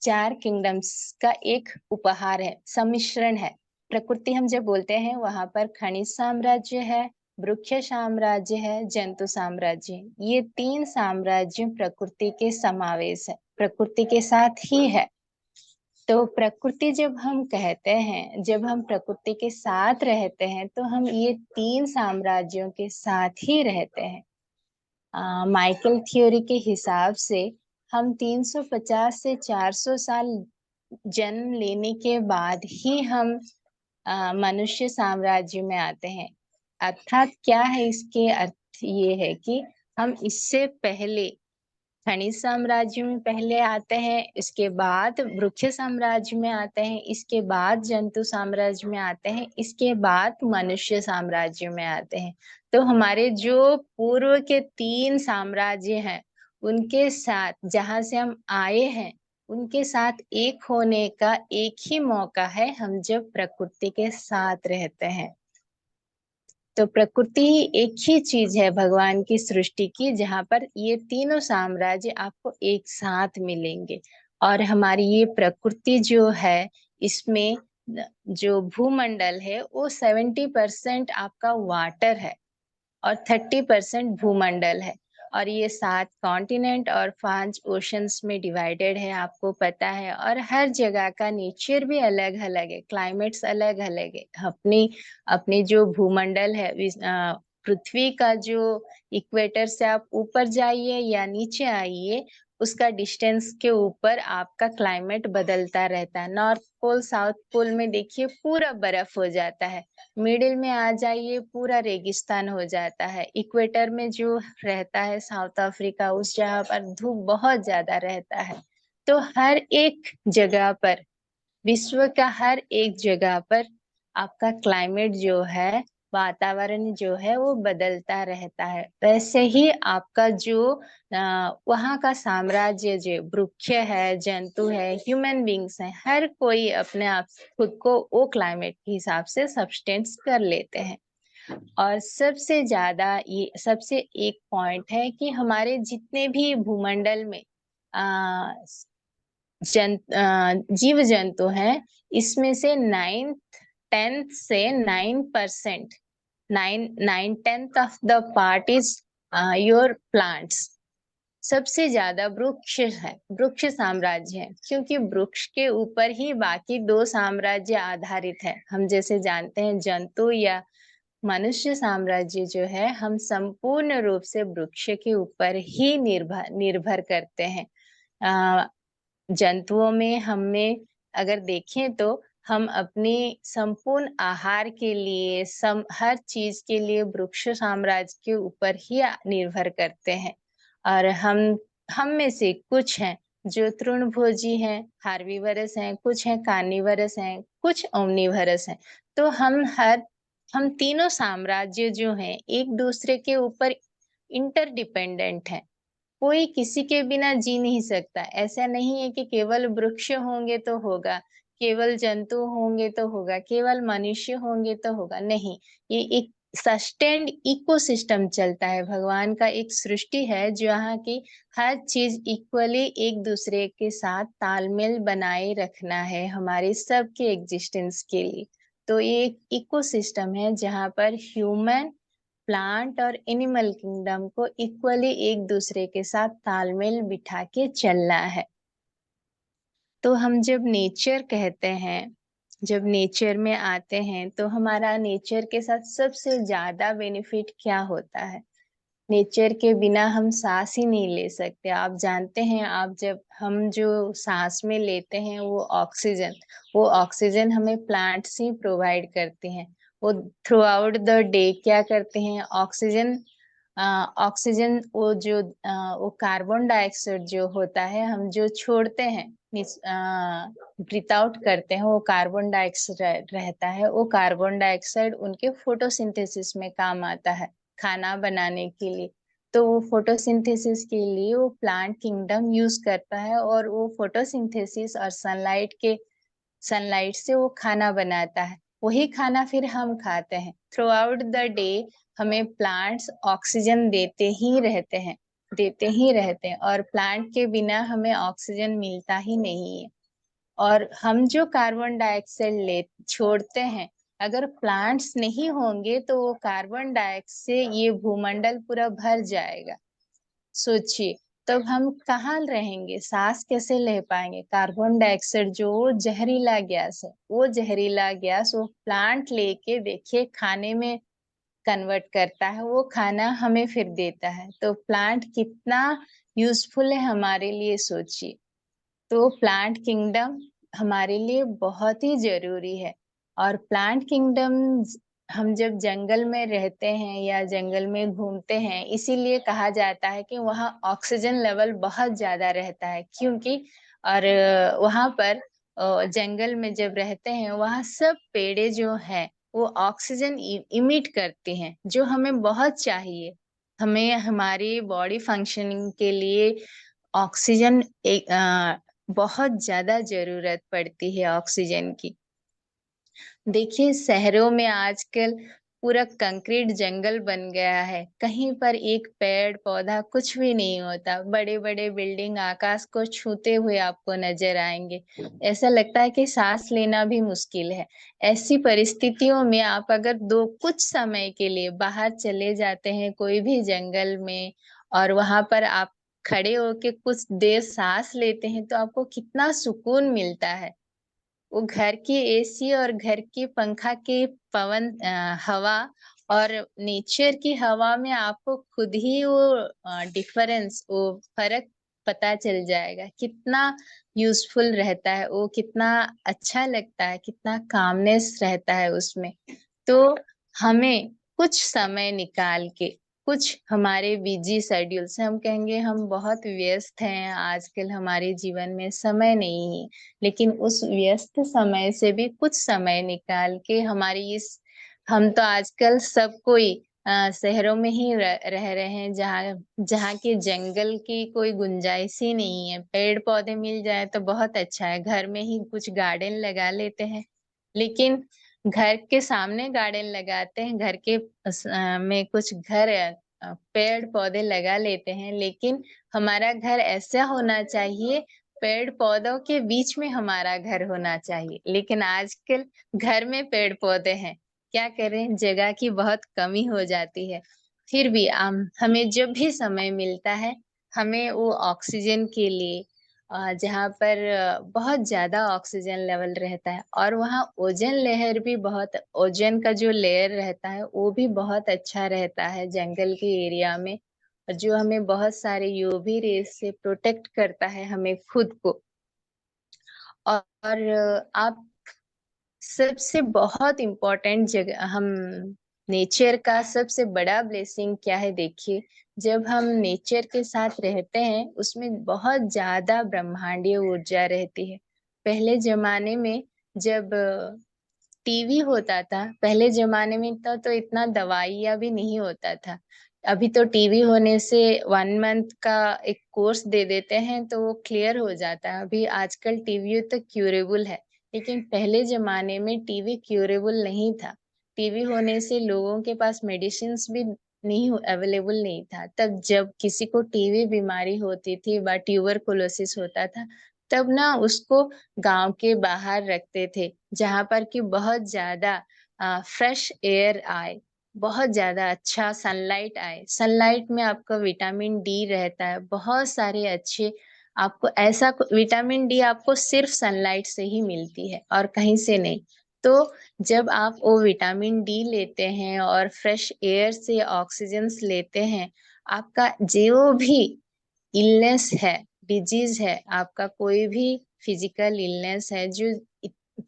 Speaker 1: चार किंगडम्स का एक उपहार है, सम्मिश्रण है। प्रकृति हम जब बोलते हैं, वहां पर खनिज साम्राज्य है, वृक्ष साम्राज्य है, जंतु साम्राज्य है। ये तीन साम्राज्य प्रकृति के समावेश है, प्रकृति के साथ ही है। तो प्रकृति जब हम कहते हैं, जब हम प्रकृति के साथ रहते हैं, तो हम ये तीन साम्राज्यों के साथ ही रहते हैं। माइकल थ्योरी के हिसाब से हम 350 से 400 साल जन्म लेने के बाद ही हम मनुष्य साम्राज्य में आते हैं। अर्थात क्या है, इसके अर्थ ये है कि हम इससे पहले खनिज साम्राज्य में पहले आते हैं, इसके बाद वृक्ष साम्राज्य में आते हैं, इसके बाद जंतु साम्राज्य में आते हैं, इसके बाद मनुष्य साम्राज्य में आते हैं। तो हमारे जो पूर्व के तीन साम्राज्य हैं, उनके साथ जहां से हम आए हैं, उनके साथ एक होने का एक ही मौका है, हम जब प्रकृति के साथ रहते हैं। तो प्रकृति एक ही चीज है भगवान की सृष्टि की, जहां पर ये तीनों साम्राज्य आपको एक साथ मिलेंगे। और हमारी ये प्रकृति जो है, इसमें जो भूमंडल है वो 70% आपका वाटर है और 30% भूमंडल है। और ये 7 कॉन्टिनेंट और 5 ओशंस में डिवाइडेड है, आपको पता है। और हर जगह का नेचर भी अलग अलग है, क्लाइमेट्स अलग अलग है। अपनी अपनी जो भूमंडल है, पृथ्वी का जो इक्वेटर से आप ऊपर जाइए या नीचे आइए, उसका डिस्टेंस के ऊपर आपका क्लाइमेट बदलता रहता है। नॉर्थ पोल साउथ पोल में देखिए पूरा बर्फ हो जाता है, मिडिल में आ जाइए पूरा रेगिस्तान हो जाता है। इक्वेटर में जो रहता है साउथ अफ्रीका, उस जगह पर धूप बहुत ज्यादा रहता है। तो हर एक जगह पर, विश्व का हर एक जगह पर आपका क्लाइमेट जो है, वातावरण जो है वो बदलता रहता है। वैसे ही आपका जो वहाँ का साम्राज्य, जो वृक्ष है, जंतु है, ह्यूमन बींग्स है, हर कोई अपने आप खुद को वो क्लाइमेट के हिसाब से सब्सटेंस कर लेते हैं। और सबसे ज्यादा ये सबसे एक पॉइंट है कि हमारे जितने भी भूमंडल में आ, जीव जंतु हैं, इसमें से 9/10 से 9%, 9/10 of the part is your plants. सबसे ज्यादा वृक्ष है, वृक्ष साम्राज्य है, क्योंकि वृक्ष के ऊपर ही बाकी दो साम्राज्य आधारित है। हम जैसे जानते हैं जंतु या मनुष्य साम्राज्य जो है, हम संपूर्ण रूप से वृक्ष के ऊपर ही निर्भर निर्भर करते हैं। जंतुओं में हमें अगर देखें तो हम अपनी संपूर्ण आहार के लिए, हर चीज के लिए वृक्ष साम्राज्य के ऊपर ही निर्भर करते हैं। और हम में से कुछ हैं जो तृणभोजी हैं, हार्बीवरस हैं, कुछ हैं कार्निवरस हैं, कुछ ओमनिवरस हैं। तो हम तीनों साम्राज्य जो हैं, एक दूसरे के ऊपर इंटरडिपेंडेंट हैं। कोई किसी के बिना जी नहीं सकता। ऐसा नहीं है कि केवल वृक्ष होंगे तो होगा, केवल जंतु होंगे तो होगा, केवल मनुष्य होंगे तो होगा, नहीं। ये एक सस्टेन्ड इकोसिस्टम चलता है, भगवान का एक सृष्टि है जहाँ की हर चीज इक्वली एक दूसरे के साथ तालमेल बनाए रखना है हमारे सबके एग्जिस्टेंस के लिए। तो ये एक इकोसिस्टम है जहाँ पर ह्यूमन, प्लांट और एनिमल किंगडम को इक्वली एक दूसरे के साथ तालमेल बिठा के चलना है। तो हम जब नेचर कहते हैं, जब नेचर में आते हैं, तो हमारा नेचर के साथ सबसे ज्यादा बेनिफिट क्या होता है? नेचर के बिना हम सांस ही नहीं ले सकते। आप जानते हैं, आप जब हम जो सांस में लेते हैं वो ऑक्सीजन हमें प्लांट्स ही प्रोवाइड करते हैं। वो थ्रू आउट द डे क्या करते हैं, ऑक्सीजन ऑक्सीजन वो कार्बन डाइऑक्साइड जो होता है हम जो छोड़ते हैं, ब्रीथ आउट करते हैं, वो कार्बन डाइऑक्साइड रहता है। वो कार्बन डाइऑक्साइड उनके फोटोसिंथेसिस में काम आता है, खाना बनाने के लिए। तो वो फोटोसिंथेसिस के लिए वो प्लांट किंगडम यूज करता है, और वो फोटोसिंथेसिस और सनलाइट से वो खाना बनाता है। वही खाना फिर हम खाते हैं। थ्रू आउट द डे हमें प्लांट्स ऑक्सीजन देते ही रहते हैं, और प्लांट के बिना हमें ऑक्सीजन मिलता ही नहीं है। और हम जो कार्बन डाइऑक्साइड ले छोड़ते हैं, अगर प्लांट्स नहीं होंगे तो वो कार्बन डाइऑक्साइड से ये भूमंडल पूरा भर जाएगा। सोचिए, तब हम कहाँ रहेंगे, सांस कैसे ले पाएंगे। कार्बन डाइऑक्साइड जो जहरीला गैस है, वो जहरीला गैस वो प्लांट लेके देखिए खाने में कन्वर्ट करता है, वो खाना हमें फिर देता है। तो प्लांट कितना यूजफुल है हमारे लिए, सोचिए। तो प्लांट किंगडम हमारे लिए बहुत ही जरूरी है। और प्लांट किंगडम, हम जब जंगल में रहते हैं या जंगल में घूमते हैं, इसीलिए कहा जाता है कि वहाँ ऑक्सीजन लेवल बहुत ज्यादा रहता है, क्योंकि और वहाँ पर जंगल में जब रहते हैं, वहाँ सब पेड़े जो हैं वो ऑक्सीजन इमिट करते हैं, जो हमें बहुत चाहिए। हमें हमारी बॉडी फंक्शनिंग के लिए ऑक्सीजन बहुत ज्यादा जरूरत पड़ती है ऑक्सीजन की। देखिए, शहरों में आजकल पूरा कंक्रीट जंगल बन गया है, कहीं पर एक पेड़ पौधा कुछ भी नहीं होता। बड़े बड़े बिल्डिंग आकाश को छूते हुए आपको नजर आएंगे। ऐसा लगता है कि सांस लेना भी मुश्किल है। ऐसी परिस्थितियों में आप अगर दो कुछ समय के लिए बाहर चले जाते हैं कोई भी जंगल में, और वहां पर आप खड़े होके कुछ देर सांस लेते हैं, तो आपको कितना सुकून मिलता है। वो घर की एसी और घर की पंखा की हवा और नेचर की हवा में आपको खुद ही वो डिफरेंस, वो फर्क पता चल जाएगा। कितना यूजफुल रहता है वो, कितना अच्छा लगता है, कितना कामनेस रहता है उसमें। तो हमें कुछ समय निकाल के, कुछ हमारे बिजी शेड्यूल से, हम कहेंगे हम बहुत व्यस्त हैं आजकल, हमारे जीवन में समय नहीं है, लेकिन उस व्यस्त समय से भी कुछ समय निकाल के हमारी इस, हम तो आजकल सब कोई शहरों में ही रह रहे हैं, जहाँ जहाँ के जंगल की कोई गुंजाइश ही नहीं है। पेड़ पौधे मिल जाए तो बहुत अच्छा है, घर में ही कुछ गार्डन लगा लेते हैं। लेकिन घर के सामने गार्डन लगाते हैं, घर के में कुछ पेड़ पौधे लगा लेते हैं, लेकिन हमारा घर ऐसा होना चाहिए, पेड़ पौधों के बीच में हमारा घर होना चाहिए। लेकिन आजकल घर में पेड़ पौधे हैं, क्या करें, जगह की बहुत कमी हो जाती है। फिर भी हमें जब भी समय मिलता है, हमें वो ऑक्सीजन के लिए, जहाँ पर बहुत ज्यादा ऑक्सीजन लेवल रहता है, और वहाँ ओजोन लेयर भी बहुत, ओजोन का जो लेयर रहता है वो भी बहुत अच्छा रहता है जंगल के एरिया में, जो हमें बहुत सारे यूवी रेज से प्रोटेक्ट करता है हमें खुद को। और आप, सबसे बहुत इम्पोर्टेंट जगह, हम नेचर का सबसे बड़ा ब्लेसिंग क्या है, देखिए, जब हम नेचर के साथ रहते हैं उसमें बहुत ज्यादा ब्रह्मांडीय ऊर्जा रहती है। पहले जमाने में जब टीवी होता था, पहले जमाने में तो इतना दवाइयाँ भी नहीं होता था। अभी तो टीवी होने से 1 मंथ का एक कोर्स दे देते हैं तो वो क्लियर हो जाता है। अभी आजकल टीवी तो क्यूरेबल है, लेकिन पहले जमाने में टीवी क्यूरेबल नहीं था। टीवी होने से लोगों के पास मेडिसिन भी नहीं अवेलेबल नहीं था। तब जब किसी को टीवी बीमारी होती थी व ट्यूबरकुलोसिस होता था, तब ना उसको गांव के बाहर रखते थे, जहां पर कि बहुत ज्यादा फ्रेश एयर आए, बहुत ज्यादा अच्छा सनलाइट आए। सनलाइट में आपका विटामिन डी रहता है, बहुत सारे अच्छे, आपको ऐसा विटामिन डी आपको सिर्फ सनलाइट से ही मिलती है और कहीं से नहीं। तो जब आप वो विटामिन डी लेते हैं और फ्रेश एयर से ऑक्सीजन लेते हैं, आपका जो भी इलनेस है, डिजीज है, आपका कोई भी फिजिकल इलनेस है, जो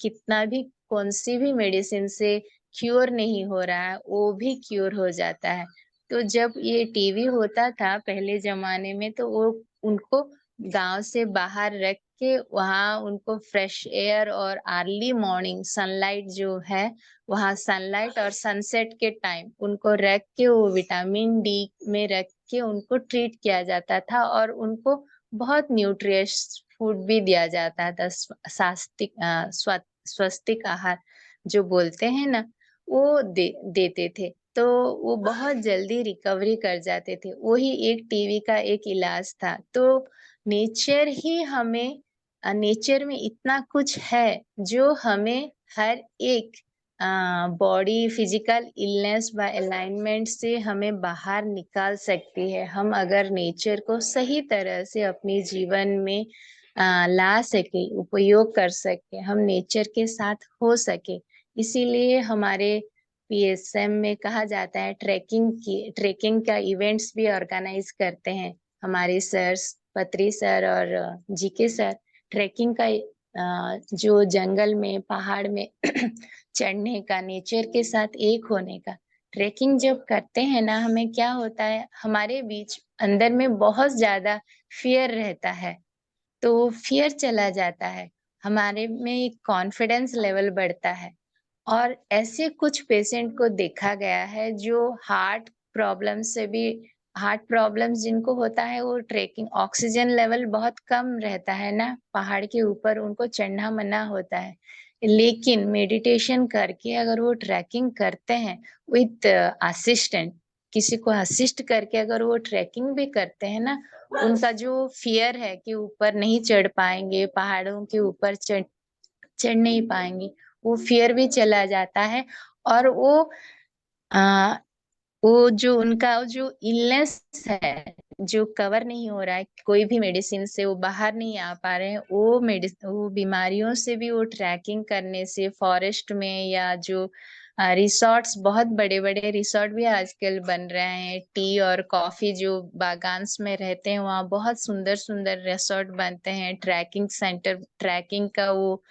Speaker 1: कितना भी, कौन सी भी मेडिसिन से क्योर नहीं हो रहा है वो भी क्योर हो जाता है। तो जब ये टीवी होता था पहले जमाने में, तो वो उनको गांव से बाहर रख के वहां उनको फ्रेश एयर और अर्ली मॉर्निंग सनलाइट जो है, वहां सनलाइट और सनसेट के टाइम उनको रख के वो विटामिन डी में रख के उनको ट्रीट किया जाता था, और उनको बहुत न्यूट्रियस फूड भी दिया जाता था, स्वस्तिक आहार जो बोलते हैं ना, वो देते थे। तो वो बहुत जल्दी रिकवरी कर जाते थे। वही एक टीवी का एक इलाज था। तो नेचर ही हमें, नेचर में इतना कुछ है जो हमें हर एक बॉडी फिजिकल इलनेस व अलाइनमेंट से हमें बाहर निकाल सकती है। हम अगर नेचर को सही तरह से अपने जीवन में ला सके, उपयोग कर सके, हम नेचर के साथ हो सके, इसीलिए हमारे पीएसएम में कहा जाता है ट्रैकिंग का इवेंट्स भी ऑर्गेनाइज करते हैं हमारे सर, पत्री सर और जीके सर। ट्रैकिंग का जो जंगल में पहाड़ में चढ़ने का, नेचर के साथ एक होने का, ट्रैकिंग जब करते हैं ना, हमें क्या होता है, हमारे बीच अंदर में बहुत ज्यादा फियर रहता है, तो फियर चला जाता है, हमारे में एक कॉन्फिडेंस लेवल बढ़ता है। और ऐसे कुछ पेशेंट को देखा गया है जो हार्ट प्रॉब्लम्स जिनको होता है, वो ट्रेकिंग, ऑक्सीजन लेवल बहुत कम रहता है ना पहाड़ के ऊपर, उनको चढ़ना मना होता है, लेकिन मेडिटेशन करके अगर वो ट्रैकिंग करते हैं विथ असिस्टेंट, किसी को असिस्ट करके अगर वो ट्रैकिंग भी करते हैं ना, उनका जो फियर है कि ऊपर नहीं चढ़ पाएंगे, पहाड़ों के ऊपर चढ़ नहीं पाएंगे, वो फियर भी चला जाता है। और आ, वो जो उनका जो इलनेस है, जो कवर नहीं हो रहा है कोई भी मेडिसिन से, वो बाहर नहीं आ पा रहे हैं, वो बीमारियों से भी वो ट्रैकिंग करने से, फॉरेस्ट में या जो रिसोर्ट्स, बहुत बड़े बड़े रिसोर्ट भी आजकल बन रहे हैं, टी और कॉफी जो बागान्स में रहते हैं, वहाँ बहुत सुंदर सुंदर रिसोर्ट बनते हैं, ट्रैकिंग सेंटर, ट्रैकिंग का वो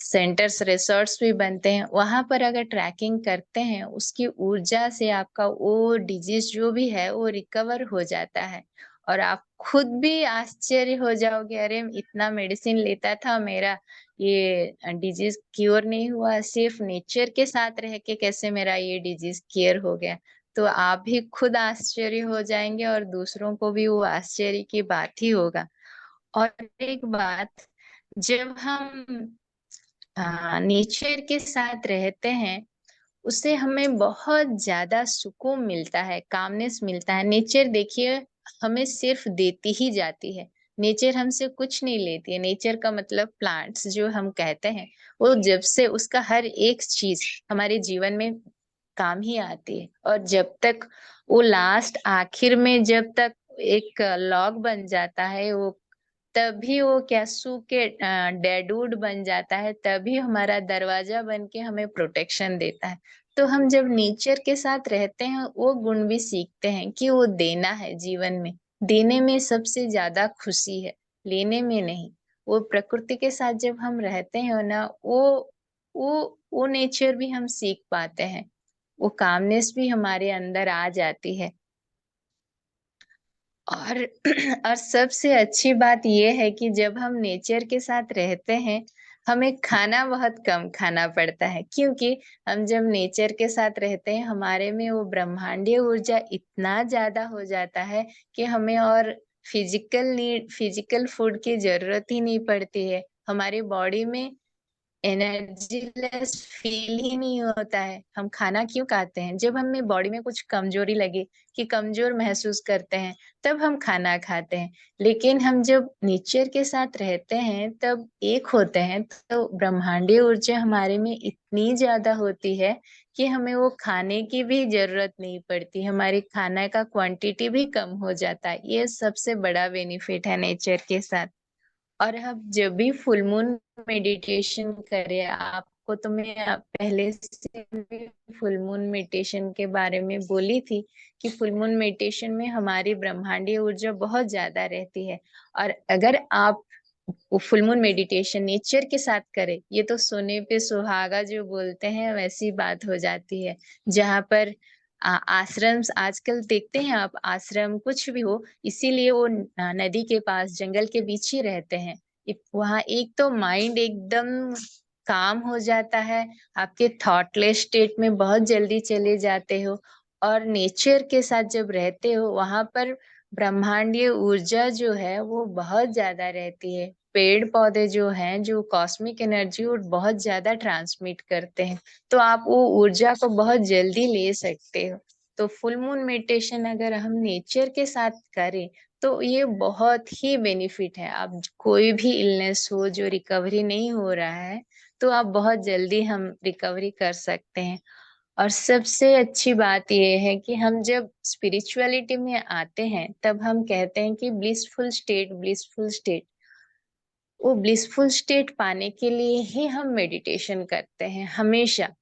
Speaker 1: सेंटर्स, रिसोर्ट्स भी बनते हैं। वहां पर अगर ट्रैकिंग करते हैं, उसकी ऊर्जा से आपका वो डिजीज जो भी है वो रिकवर हो जाता है, और आप खुद भी आश्चर्य हो जाओगे, अरे इतना मेडिसिन लेता था, मेरा ये डिजीज क्योर नहीं हुआ, सिर्फ नेचर के साथ रह के कैसे मेरा ये डिजीज क्योर हो गया। तो आप भी खुद आश्चर्य हो जाएंगे और दूसरों को भी वो आश्चर्य की बात ही होगा। और एक बात, जब हम नेचर के साथ रहते हैं, उससे हमें बहुत ज्यादा सुकून मिलता है, कामनेस मिलता है। नेचर देखिए हमें सिर्फ देती ही जाती है, नेचर हमसे कुछ नहीं लेती है। नेचर का मतलब प्लांट्स जो हम कहते हैं, वो जब से उसका हर एक चीज हमारे जीवन में काम ही आती है, और जब तक वो लास्ट आखिर में जब तक एक लॉग बन जाता है, वो तभी वो क्या सूख के डेडवुड बन जाता है, तभी हमारा दरवाजा बन के हमें प्रोटेक्शन देता है। तो हम जब नेचर के साथ रहते हैं, वो गुण भी सीखते हैं कि वो देना है जीवन में, देने में सबसे ज्यादा खुशी है, लेने में नहीं। वो प्रकृति के साथ जब हम रहते हैं ना, वो नेचर भी हम सीख पाते हैं, वो कामनेस भी हमारे अंदर आ जाती है। और और सबसे अच्छी बात यह है कि जब हम नेचर के साथ रहते हैं, हमें खाना बहुत कम खाना पड़ता है, क्योंकि हम जब नेचर के साथ रहते हैं, हमारे में वो ब्रह्मांडीय ऊर्जा इतना ज्यादा हो जाता है कि हमें और फिजिकल फूड की जरूरत ही नहीं पड़ती है। हमारी बॉडी में एनर्जी लेस फील ही नहीं होता है। हम खाना क्यों खाते हैं? जब हमें बॉडी में कुछ कमजोरी लगे, कि कमजोर महसूस करते हैं, तब हम खाना खाते हैं। लेकिन हम जब नेचर के साथ रहते हैं, तब एक होते हैं, तो ब्रह्मांडीय ऊर्जा हमारे में इतनी ज्यादा होती है कि हमें वो खाने की भी जरूरत नहीं पड़ती, हमारी खाना का क्वांटिटी भी कम हो जाता है। ये सबसे बड़ा बेनिफिट है नेचर के साथ। और हम जब भी फुल मून मेडिटेशन करें, आपको तो मैं पहले से भी फुल मून मेडिटेशन के बारे में बोली थी कि फुल मून मेडिटेशन में हमारी ब्रह्मांडीय ऊर्जा बहुत ज्यादा रहती है। और अगर आप वो फुल मून मेडिटेशन नेचर के साथ करे। ये तो सोने पे सुहागा जो बोलते हैं वैसी बात हो जाती है। जहाँ पर आश्रम आजकल देखते हैं आप, आश्रम कुछ भी हो, इसीलिए वो नदी के पास जंगल के बीच ही रहते हैं। वहाँ एक तो माइंड एकदम काम हो जाता है, आपके थॉटलेस स्टेट में बहुत जल्दी चले जाते हो। और नेचर के साथ जब रहते हो वहां पर ब्रह्मांडीय ऊर्जा जो है वो बहुत ज्यादा रहती है। पेड़ पौधे जो हैं, जो कॉस्मिक एनर्जी वो बहुत ज्यादा ट्रांसमिट करते हैं, तो आप वो ऊर्जा को बहुत जल्दी ले सकते हो। तो फुल मून मेडिटेशन अगर हम नेचर के साथ करें तो ये बहुत ही बेनिफिट है। आप कोई भी इलनेस हो जो रिकवरी नहीं हो रहा है, तो आप बहुत जल्दी हम रिकवरी कर सकते हैं। और सबसे अच्छी बात यह है कि हम जब स्पिरिचुअलिटी में आते हैं तब हम कहते हैं कि ब्लिसफुल स्टेट, ब्लिसफुल स्टेट। वो ब्लिसफुल स्टेट पाने के लिए ही हम मेडिटेशन करते हैं हमेशा।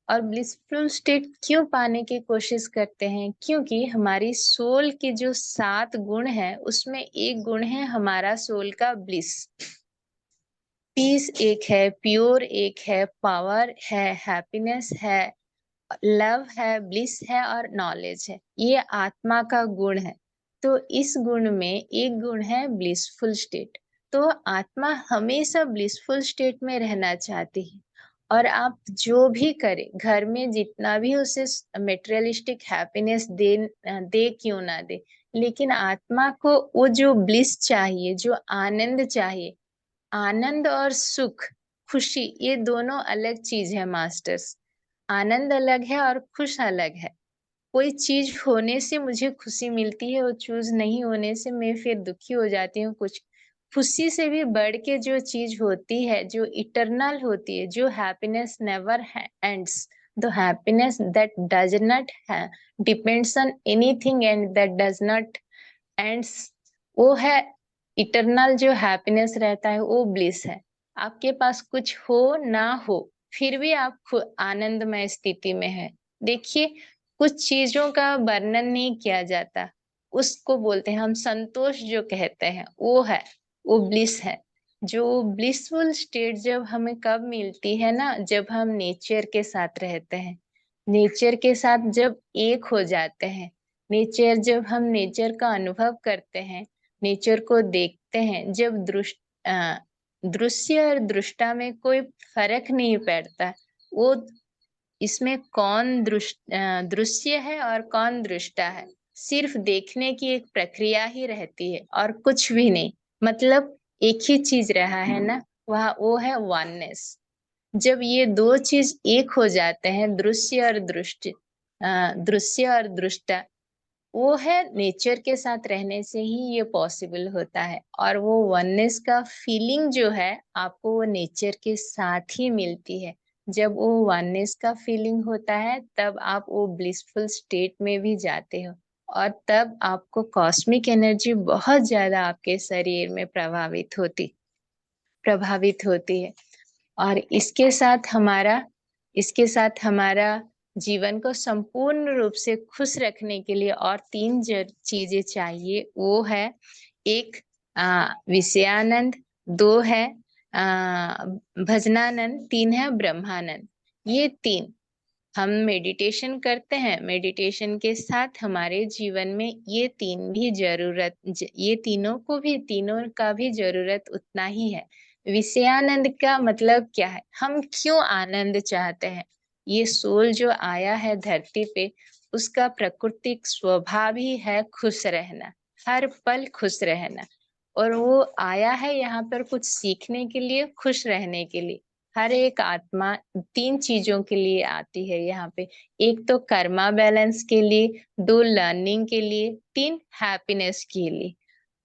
Speaker 1: और ब्लिसफुल स्टेट क्यों पाने की कोशिश करते हैं? क्योंकि हमारी सोल के जो 7 गुण है उसमें एक गुण है हमारा सोल का ब्लिस। पीस एक है, प्योर एक है, पावर है, हैप्पीनेस है, लव है, ब्लिस है और नॉलेज है। ये आत्मा का गुण है। तो इस गुण में एक गुण है ब्लिसफुल स्टेट। तो आत्मा हमेशा ब्लिसफुल स्टेट में रहना चाहती है। और आप जो भी करें, घर में जितना भी उसे मेटेरियलिस्टिक हैप्पीनेस दे क्यों ना दे, लेकिन आत्मा को वो जो ब्लिस चाहिए, जो आनंद चाहिए। आनंद और सुख, खुशी, ये दोनों अलग चीज है मास्टर्स। आनंद अलग है और खुश अलग है। कोई चीज होने से मुझे खुशी मिलती है, वो चीज नहीं होने से मैं फिर दुखी हो जाती हूँ। कुछ खुशी से भी बढ़ के जो चीज होती है, जो इटरनल होती है, जो happiness never ends, the happiness that does not depends on anything and that does not ends, वो है इटरनल। जो हैप्पीनेस रहता है वो ब्लिस है। आपके पास कुछ हो ना हो फिर भी आप आनंदमय स्थिति में है। देखिए, कुछ चीजों का वर्णन नहीं किया जाता, उसको बोलते हैं हम संतोष। जो कहते हैं वो है, वो ब्लिस है। जो ब्लिसफुल स्टेट जब हमें कब मिलती है ना, जब हम नेचर के साथ रहते हैं। नेचर के साथ जब एक हो जाते हैं, नेचर, जब हम नेचर का अनुभव करते हैं, नेचर को देखते हैं, जब दृश्य और दृष्टा में कोई फर्क नहीं पड़ता। वो इसमें कौन दृश्य है और कौन दृष्टा है, सिर्फ देखने की एक प्रक्रिया ही रहती है और कुछ भी नहीं। मतलब एक ही चीज रहा है ना, वह वो है वननेस। जब ये दो चीज एक हो जाते हैं, दृश्य और दृष्टा, वो है नेचर के साथ रहने से ही ये पॉसिबल होता है। और वो वननेस का फीलिंग जो है आपको वो नेचर के साथ ही मिलती है। जब वो वननेस का फीलिंग होता है तब आप वो ब्लिसफुल स्टेट में भी जाते हो। और तब आपको कॉस्मिक एनर्जी बहुत ज्यादा आपके शरीर में प्रभावित होती है। और इसके साथ हमारा जीवन को संपूर्ण रूप से खुश रखने के लिए और 3 चीजें चाहिए। वो है, एक विषयानंद, 2 है भजनानंद, 3 है ब्रह्मानंद। ये 3 हम मेडिटेशन करते हैं, मेडिटेशन के साथ हमारे जीवन में ये तीनों का भी जरूरत उतना ही है। विषयानंद का मतलब क्या है? हम क्यों आनंद चाहते हैं? ये सोल जो आया है धरती पे, उसका प्राकृतिक स्वभाव ही है खुश रहना, हर पल खुश रहना। और वो आया है यहाँ पर कुछ सीखने के लिए, खुश रहने के लिए। हर एक आत्मा 3 चीजों के लिए आती है यहाँ पे। एक तो कर्मा बैलेंस के लिए, 2 लर्निंग के लिए, 3 हैप्पीनेस के लिए।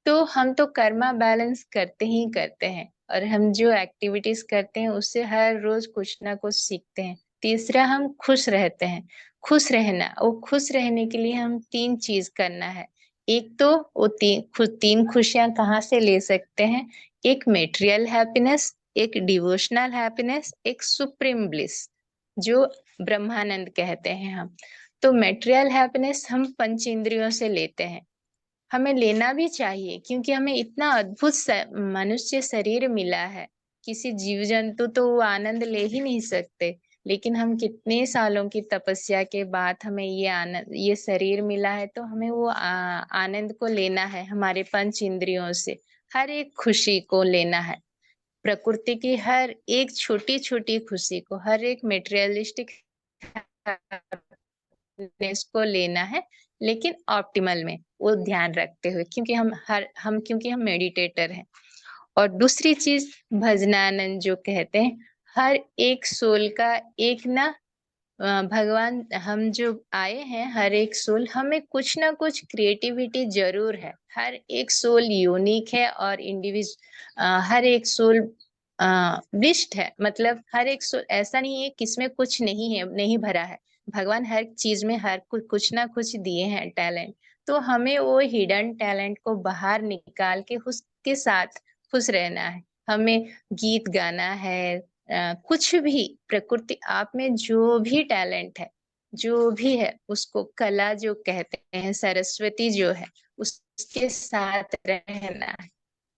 Speaker 1: तो हम तो कर्मा बैलेंस करते ही करते हैं, और हम जो एक्टिविटीज करते हैं उससे हर रोज कुछ ना कुछ सीखते हैं। तीसरा, हम खुश रहते हैं। खुश रहना, वो खुश रहने के लिए हम 3 चीज करना है। एक तो वो 3 खुशियां कहाँ से ले सकते हैं? एक मेटेरियल हैप्पीनेस, एक डिवोशनल हैप्पीनेस, एक सुप्रीम ब्लिस, जो ब्रह्मानंद कहते हैं हम। तो मेटेरियल हैप्पीनेस हम पंच इंद्रियों से लेते हैं। हमें लेना भी चाहिए, क्योंकि हमें इतना अद्भुत मनुष्य शरीर मिला है। किसी जीव जंतु तो वो आनंद ले ही नहीं सकते, लेकिन हम कितने सालों की तपस्या के बाद हमें ये आनंद, ये शरीर मिला है, तो हमें वो आनंद को लेना है हमारे पंच इंद्रियों से। हर एक खुशी को लेना है, प्रकृति की हर एक छोटी छोटी खुशी को, हर एक मेटेरियलिस्टिक को लेना है, लेकिन ऑप्टिमल में वो ध्यान रखते हुए, क्योंकि हम मेडिटेटर हैं। और दूसरी चीज, भजनानंद जो कहते हैं, हर एक सोल का एक ना, भगवान, हम जो आए हैं, हर एक सोल हमें कुछ ना कुछ क्रिएटिविटी जरूर है। हर एक सोल यूनिक है और हर एक सोल विस्ट है। मतलब हर एक सोल ऐसा नहीं है किसमें कुछ नहीं है, नहीं भरा है। भगवान हर चीज में हर कुछ ना कुछ दिए हैं टैलेंट। तो हमें वो हिडन टैलेंट को बाहर निकाल के उसके साथ खुश रहना है। हमें गीत गाना है, कुछ भी, प्रकृति आप में जो भी टैलेंट है, जो भी है, उसको कला जो कहते हैं, सरस्वती जो है, उसके साथ रहना है।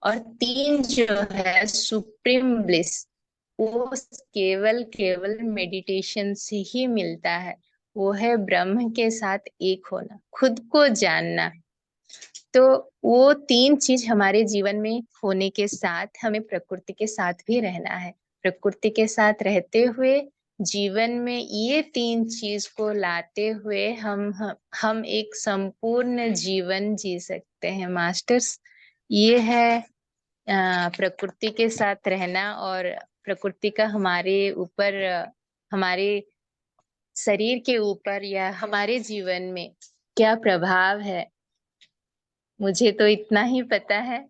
Speaker 1: और तीन जो है सुप्रीम ब्लिस, वो केवल केवल मेडिटेशन से ही मिलता है। वो है ब्रह्म के साथ एक होना, खुद को जानना। तो वो तीन चीज हमारे जीवन में होने के साथ हमें प्रकृति के साथ भी रहना है। प्रकृति के साथ रहते हुए जीवन में ये तीन चीज को लाते हुए हम एक संपूर्ण जीवन जी सकते हैं मास्टर्स। ये है प्रकृति के साथ रहना, और प्रकृति का हमारे ऊपर, हमारे शरीर के ऊपर या हमारे जीवन में क्या प्रभाव है। मुझे तो इतना ही पता है।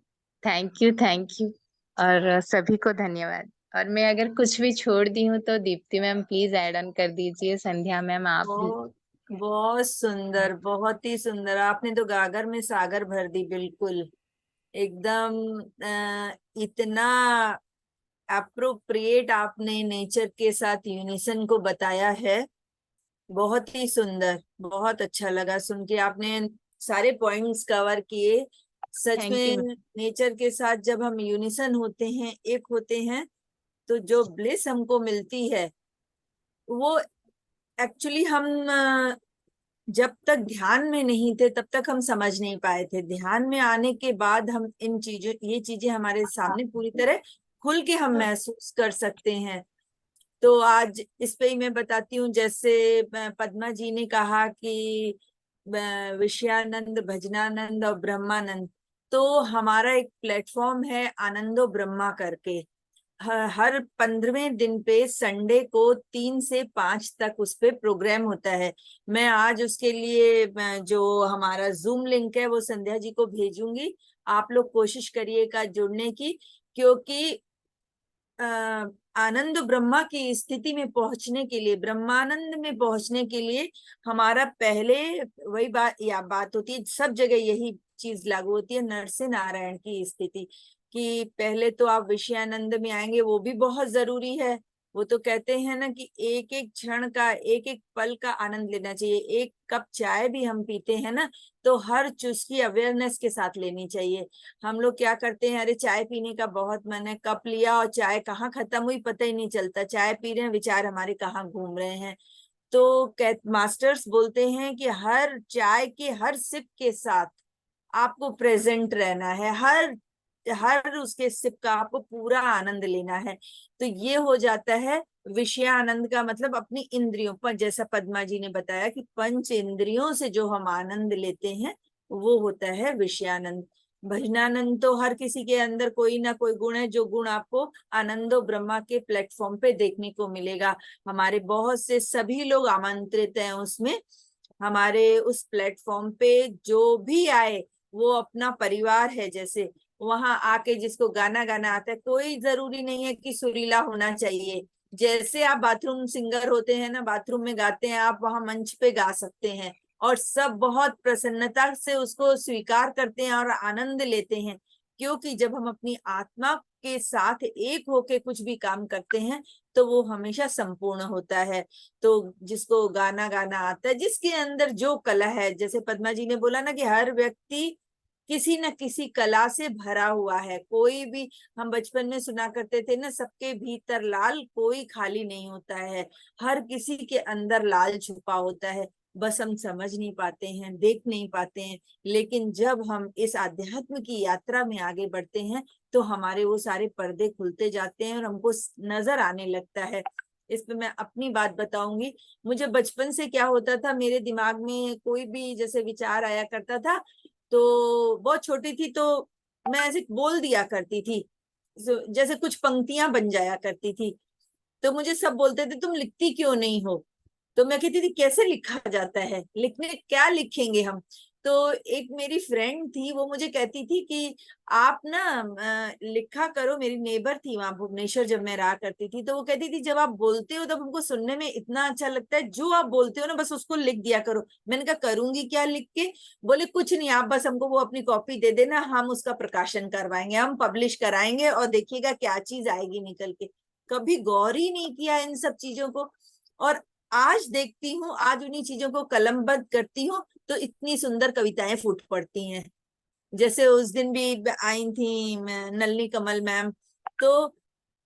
Speaker 1: थैंक यू, थैंक यू, और सभी को धन्यवाद। और मैं अगर कुछ भी छोड़ दी हूँ तो Deepti ma'am please add on कर दीजिए, संध्या मैम आप भी।
Speaker 3: बहुत बहुत सुंदर, बहुत ही सुंदर। आपने तो गागर में सागर भर दी, बिल्कुल एकदम। इतना अप्रोप्रिएट आपने नेचर के साथ यूनिसन को बताया है। बहुत ही सुंदर, बहुत अच्छा लगा सुन के। आपने सारे पॉइंट्स कवर किए। सच
Speaker 1: थैंक यू।
Speaker 3: में नेचर के साथ जब हम यूनिसन होते हैं, एक होते हैं, तो जो ब्लिस हमको मिलती है, वो एक्चुअली हम जब तक ध्यान में नहीं थे तब तक हम समझ नहीं पाए थे। ध्यान में आने के बाद हम ये चीजें हमारे सामने पूरी तरह खुल के हम महसूस कर सकते हैं। तो आज इस पे ही मैं बताती हूँ। जैसे पद्मा जी ने कहा कि विषयानंद, भजनानंद और ब्रह्मानंद, तो हमारा एक प्लेटफॉर्म है आनंदो ब्रह्मा करके। हर 15वें दिन पे संडे को 3 से 5 तक उस पे प्रोग्राम होता है। मैं आज उसके लिए जो हमारा जूम लिंक है वो संध्या जी को भेजूंगी। आप लोग कोशिश करिएगा जुड़ने की, क्योंकि आनंद ब्रह्मा की स्थिति में पहुंचने के लिए, ब्रह्मानंद में पहुंचने के लिए हमारा पहले, वही बात होती है, सब जगह यही चीज लागू होती है, नर से नारायण की स्थिति, कि पहले तो आप विषयानंद में आएंगे, वो भी बहुत जरूरी है। वो तो कहते हैं ना कि एक एक क्षण का, एक एक पल का आनंद लेना चाहिए। एक कप चाय भी हम पीते हैं ना, तो हर चुस्की अवेयरनेस के साथ लेनी चाहिए। हम लोग क्या करते हैं, अरे चाय पीने का बहुत मन है, कप लिया और चाय कहाँ खत्म हुई पता ही नहीं चलता, चाय पी रहे हैं, विचार हमारे कहाँ घूम रहे हैं। तो मास्टर्स बोलते हैं कि हर चाय के हर सिप के साथ आपको प्रेजेंट रहना है। हर हर उसके सिप का आपको पूरा आनंद लेना है। तो ये हो जाता है विषयानंद का मतलब अपनी इंद्रियों पर, जैसा पद्मा जी ने बताया कि पंच इंद्रियों से जो हम आनंद लेते हैं वो होता है विषयानंद। भजनानंद तो हर किसी के अंदर कोई ना कोई गुण है, जो गुण आपको आनंदो ब्रह्मा के प्लेटफॉर्म पे देखने को मिलेगा। हमारे बहुत से सभी लोग आमंत्रित हैं उसमें। हमारे उस प्लेटफॉर्म पे जो भी आए वो अपना परिवार है। जैसे वहां आके जिसको गाना गाना आता है, कोई जरूरी नहीं है कि सुरीला होना चाहिए। जैसे आप बाथरूम सिंगर होते हैं ना, बाथरूम में गाते हैं, आप वहां मंच पे गा सकते हैं, और सब बहुत प्रसन्नता से उसको स्वीकार करते हैं और आनंद लेते हैं। क्योंकि जब हम अपनी आत्मा के साथ एक होके कुछ भी काम करते हैं तो वो हमेशा संपूर्ण होता है। तो जिसको गाना गाना आता है, जिसके अंदर जो कला है, जैसे पद्मा जी ने बोला ना कि हर व्यक्ति किसी न किसी कला से भरा हुआ है। कोई भी, हम बचपन में सुना करते थे ना, सबके भीतर लाल, कोई खाली नहीं होता है, हर किसी के अंदर लाल छुपा होता है, बस हम समझ नहीं पाते हैं, देख नहीं पाते हैं। लेकिन जब हम इस आध्यात्म की यात्रा में आगे बढ़ते हैं तो हमारे वो सारे पर्दे खुलते जाते हैं और हमको नजर आने लगता है। इस पे मैं अपनी बात बताऊंगी। मुझे बचपन से क्या होता था, मेरे दिमाग में कोई भी जैसे विचार आया करता था, तो बहुत छोटी थी तो मैं ऐसे बोल दिया करती थी, जैसे कुछ पंक्तियां बन जाया करती थी। तो मुझे सब बोलते थे तुम लिखती क्यों नहीं हो, तो मैं कहती थी कैसे लिखा जाता है, लिखने क्या लिखेंगे हम। तो एक मेरी फ्रेंड थी, वो मुझे कहती थी कि आप ना लिखा करो। मेरी नेबर थी वहां भुवनेश्वर, जब मैं रहा करती थी, तो वो कहती थी जब आप बोलते हो तब हमको सुनने में इतना अच्छा लगता है, जो आप बोलते हो ना बस उसको लिख दिया करो। मैंने कहा करूंगी क्या लिख के? बोले कुछ नहीं, आप बस हमको वो अपनी कॉपी दे देना, हम उसका प्रकाशन करवाएंगे, हम पब्लिश कराएंगे और देखिएगा क्या चीज आएगी निकल के। कभी गौर ही नहीं किया इन सब चीजों को। और आज देखती हूँ, आज उन्हीं चीजों को कलमबद्ध करती हूँ तो इतनी सुंदर कविताएं फूट पड़ती हैं। जैसे उस दिन भी आई थी नलनी कमल मैम, तो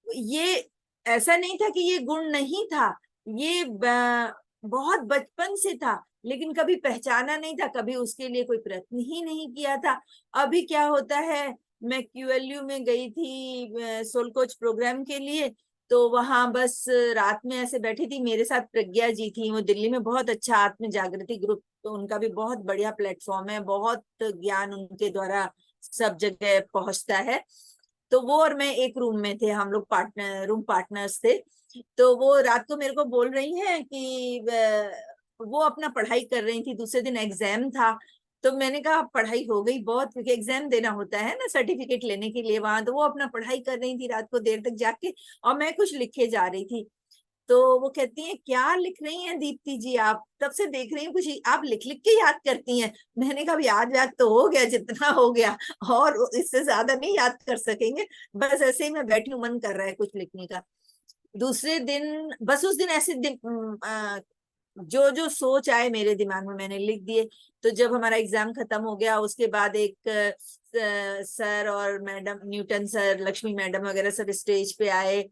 Speaker 3: ये ऐसा नहीं था कि ये गुण नहीं था, ये बहुत बचपन से था, लेकिन कभी पहचाना नहीं था, कभी उसके लिए कोई प्रयत्न ही नहीं किया था। अभी क्या होता है, मैं QLU में गई थी सोल कोच प्रोग्राम के लिए, तो वहां बस रात में ऐसे बैठी थी, मेरे साथ प्रज्ञा जी थी, वो दिल्ली में बहुत अच्छा आत्म जागृति ग्रुप, तो उनका भी बहुत बढ़िया प्लेटफॉर्म है, बहुत ज्ञान उनके द्वारा सब जगह पहुंचता है। तो वो और मैं एक रूम में थे, हम लोग रूम पार्टनर्स थे। तो वो रात को मेरे को बोल रही हैं कि वो अपना पढ़ाई कर रही थी, दूसरे दिन एग्जाम था। तो मैंने कहा पढ़ाई हो गई बहुत, क्योंकि एग्जाम देना होता है ना सर्टिफिकेट लेने के लिए वहां। तो वो अपना पढ़ाई कर रही थी रात को देर तक जाके, और मैं कुछ लिखे जा रही थी। तो वो कहती हैं क्या लिख रही हैं दीप्ति जी, आप तब से देख रही हैं कुछ आप लिख लिख के याद करती हैं। मैंने कहा याद याद तो हो गया जितना हो गया, और इससे ज्यादा नहीं याद कर सकेंगे, बस ऐसे ही मैं बैठी हूँ, मन कर रहा है कुछ लिखने का। दूसरे दिन बस उस दिन ऐसे दिन जो जो सोच आए मेरे दिमाग में मैंने लिख दिए। तो जब हमारा एग्जाम खत्म हो गया उसके बाद एक सर और madam, Newton sir, Lakshmi madam वगैरह सब स्टेज पे आए,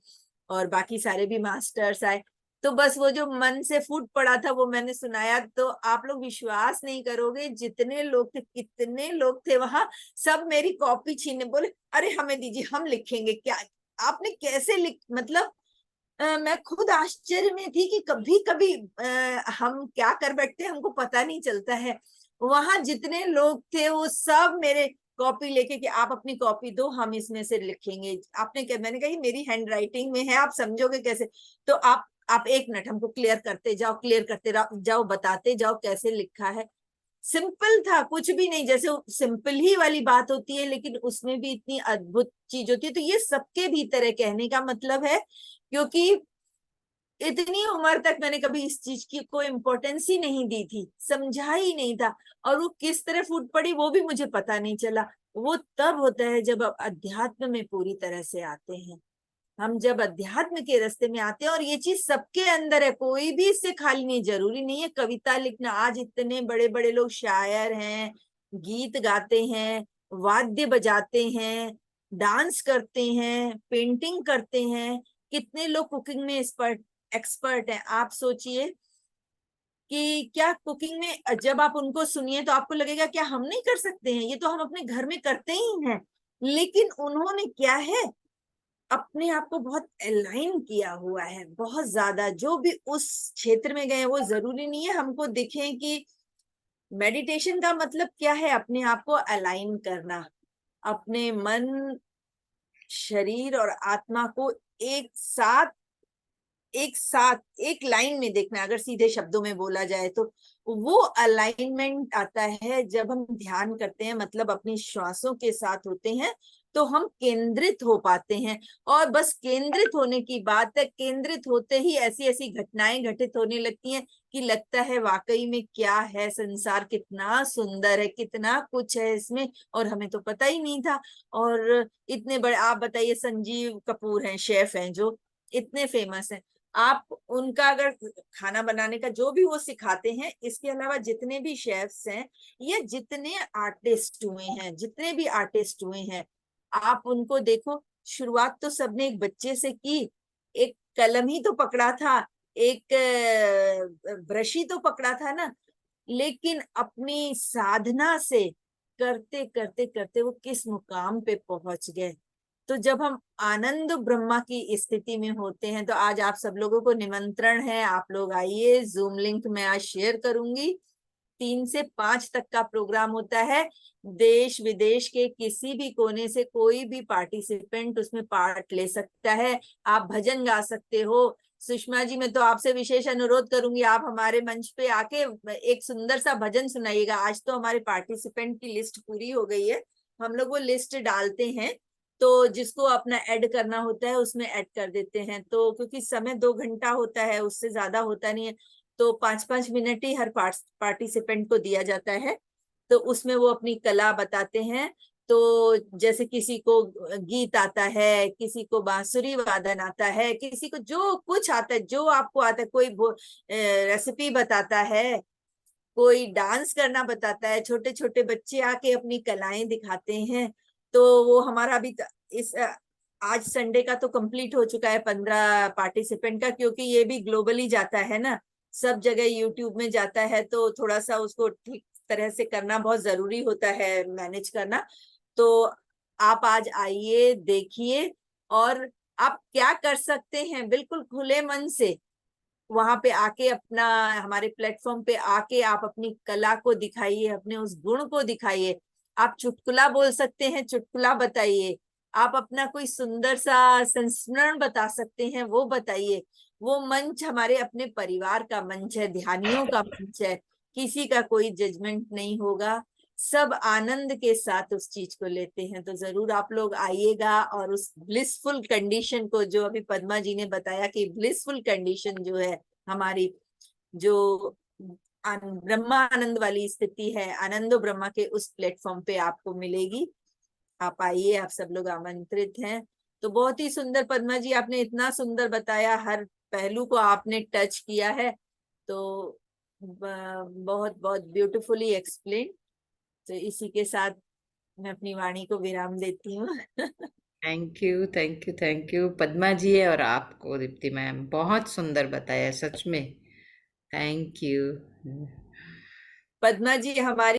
Speaker 3: और बाकी सारे भी मास्टर्स आए। तो बस वो जो मन से फूट पड़ा था वो मैंने सुनाया, तो आप लोग विश्वास नहीं करोगे जितने लोग थे, कितने लोग थे वहां, सब मेरी कॉपी छीने, बोले अरे हमें दीजिए हम लिखेंगे। क्या आपने कैसे लिख, मतलब मैं खुद आश्चर्य में थी कि कभी कभी हम क्या कर बैठते हैं हमको पता नहीं चलता है। वहां जितने लोग थे वो सब मेरे कॉपी लेके कि आप अपनी कॉपी दो, हम इसमें से लिखेंगे। आपने क्या, मैंने कहा मेरी हैंड राइटिंग में है, आप समझोगे कैसे? तो आप एक मिनट हमको क्लियर करते जाओ, क्लियर करते जाओ, बताते जाओ कैसे लिखा है। सिंपल था, कुछ भी नहीं, जैसे सिंपल ही वाली बात होती है लेकिन उसमें भी इतनी अद्भुत चीज होती है। तो ये सबके भीतर है, कहने का मतलब है, क्योंकि इतनी उम्र तक मैंने कभी इस चीज की कोई इम्पोर्टेंस ही नहीं दी थी, समझा ही नहीं था, और वो किस तरह फूट पड़ी वो भी मुझे पता नहीं चला। वो तब होता है जब आप अध्यात्म में पूरी तरह से आते हैं। हम जब अध्यात्म के रास्ते में आते हैं, और ये चीज सबके अंदर है, कोई भी इससे खाली नहीं, जरूरी नहीं है कविता लिखना। आज इतने बड़े बड़े लोग शायर हैं, गीत गाते हैं, वाद्य बजाते हैं, डांस करते हैं, पेंटिंग करते हैं, कितने लोग कुकिंग में एक्सपर्ट हैं। आप सोचिए कि क्या कुकिंग में जब आप उनको सुनिए तो आपको लगेगा क्या हम नहीं कर सकते हैं, ये तो हम अपने घर में करते ही हैं। लेकिन उन्होंने क्या है, अपने आप को बहुत अलाइन किया हुआ है, बहुत ज्यादा। जो भी उस क्षेत्र में गए, वो जरूरी नहीं है हमको दिखे कि मेडिटेशन का मतलब क्या है, अपने आप को अलाइन करना, अपने मन, शरीर और आत्मा को एक साथ एक लाइन में देखना। अगर सीधे शब्दों में बोला जाए तो वो अलाइनमेंट आता है जब हम ध्यान करते हैं, मतलब अपनी श्वासों के साथ होते हैं, तो हम केंद्रित हो पाते हैं। और बस केंद्रित होने की बात है, केंद्रित होते ही ऐसी ऐसी घटनाएं घटित होने लगती हैं कि लगता है वाकई में क्या है संसार, कितना सुंदर है, कितना कुछ है इसमें, और हमें तो पता ही नहीं था। और इतने बड़े, आप बताइए, संजीव कपूर हैं, शेफ हैं जो इतने फेमस हैं, आप उनका अगर खाना बनाने का जो भी वो सिखाते हैं, इसके अलावा जितने भी शेफ्स हैं या जितने आर्टिस्ट हुए हैं, जितने भी आर्टिस्ट हुए हैं, आप उनको देखो। शुरुआत तो सबने एक बच्चे से की, एक कलम ही तो पकड़ा था, एक ब्रश ही तो पकड़ा था ना, लेकिन अपनी साधना से करते करते करते वो किस मुकाम पे पहुंच गए। तो जब हम आनंद ब्रह्मा की स्थिति में होते हैं, तो आज आप सब लोगों को निमंत्रण है, आप लोग आइए। जूम लिंक मैं आज शेयर करूंगी। 3 से 5 तक का प्रोग्राम होता है। देश विदेश के किसी भी कोने से कोई भी पार्टिसिपेंट उसमें पार्ट ले सकता है। आप भजन गा सकते हो। सुषमा जी, मैं तो आपसे विशेष अनुरोध करूंगी, आप हमारे मंच पे आके एक सुंदर सा भजन सुनाइएगा। आज तो हमारे पार्टिसिपेंट की लिस्ट पूरी हो गई है, हम लोग वो लिस्ट डालते हैं, तो जिसको अपना ऐड करना होता है उसमें ऐड कर देते हैं। तो क्योंकि समय 2 घंटा होता है, उससे ज्यादा होता नहीं है, तो 5-5 मिनट ही हर पार्टिसिपेंट को दिया जाता है। तो उसमें वो अपनी कला बताते हैं। तो जैसे किसी को गीत आता है, किसी को बांसुरी वादन आता है, किसी को जो कुछ आता है, जो आपको आता है, कोई रेसिपी बताता है, कोई डांस करना बताता है, छोटे छोटे बच्चे आके अपनी कलाएं दिखाते हैं। तो वो हमारा अभी इस आज संडे का तो कंप्लीट हो चुका है 15 पार्टिसिपेंट का, क्योंकि ये भी ग्लोबली जाता है ना, सब जगह यूट्यूब में जाता है, तो थोड़ा सा उसको ठीक तरह से करना बहुत जरूरी होता है, मैनेज करना। तो आप आज आइए, देखिए, और आप क्या कर सकते हैं, बिल्कुल खुले मन से वहां पे आके अपना, हमारे प्लेटफॉर्म पे आके आप अपनी कला को दिखाइए, अपने उस गुण को दिखाइए। आप चुटकुला बोल सकते हैं, चुटकुला बताइए। आप अपना कोई सुंदर सा संस्मरण बता सकते हैं, वो बताइए। वो मंच हमारे अपने परिवार का मंच है, ध्यानियों का मंच है, किसी का कोई जजमेंट नहीं होगा, सब आनंद के साथ उस चीज को लेते हैं। तो जरूर आप लोग आइएगा, और उस ब्लिसफुल कंडीशन को, जो अभी पद्मा जी ने बताया कि ब्लिसफुल कंडीशन जो है हमारी, जो ब्रह्मानंद वाली स्थिति है, आनंदो ब्रह्मा के, उस प्लेटफॉर्म पे आपको मिलेगी। आप आइए, आप सब लोग आमंत्रित हैं। तो बहुत ही सुंदर पद्मा जी, आपने इतना सुंदर बताया, हर पहलू को आपने टच किया है, तो बहुत बहुत ब्यूटीफुली एक्सप्लेन। तो इसी के साथ मैं अपनी वाणी को विराम देती हूँ।
Speaker 2: Thank you, thank you, thank you Padma ji और आपको दीप्ति मैम, बहुत सुंदर बताया सच में। Thank you.
Speaker 3: पद्मा जी हमारी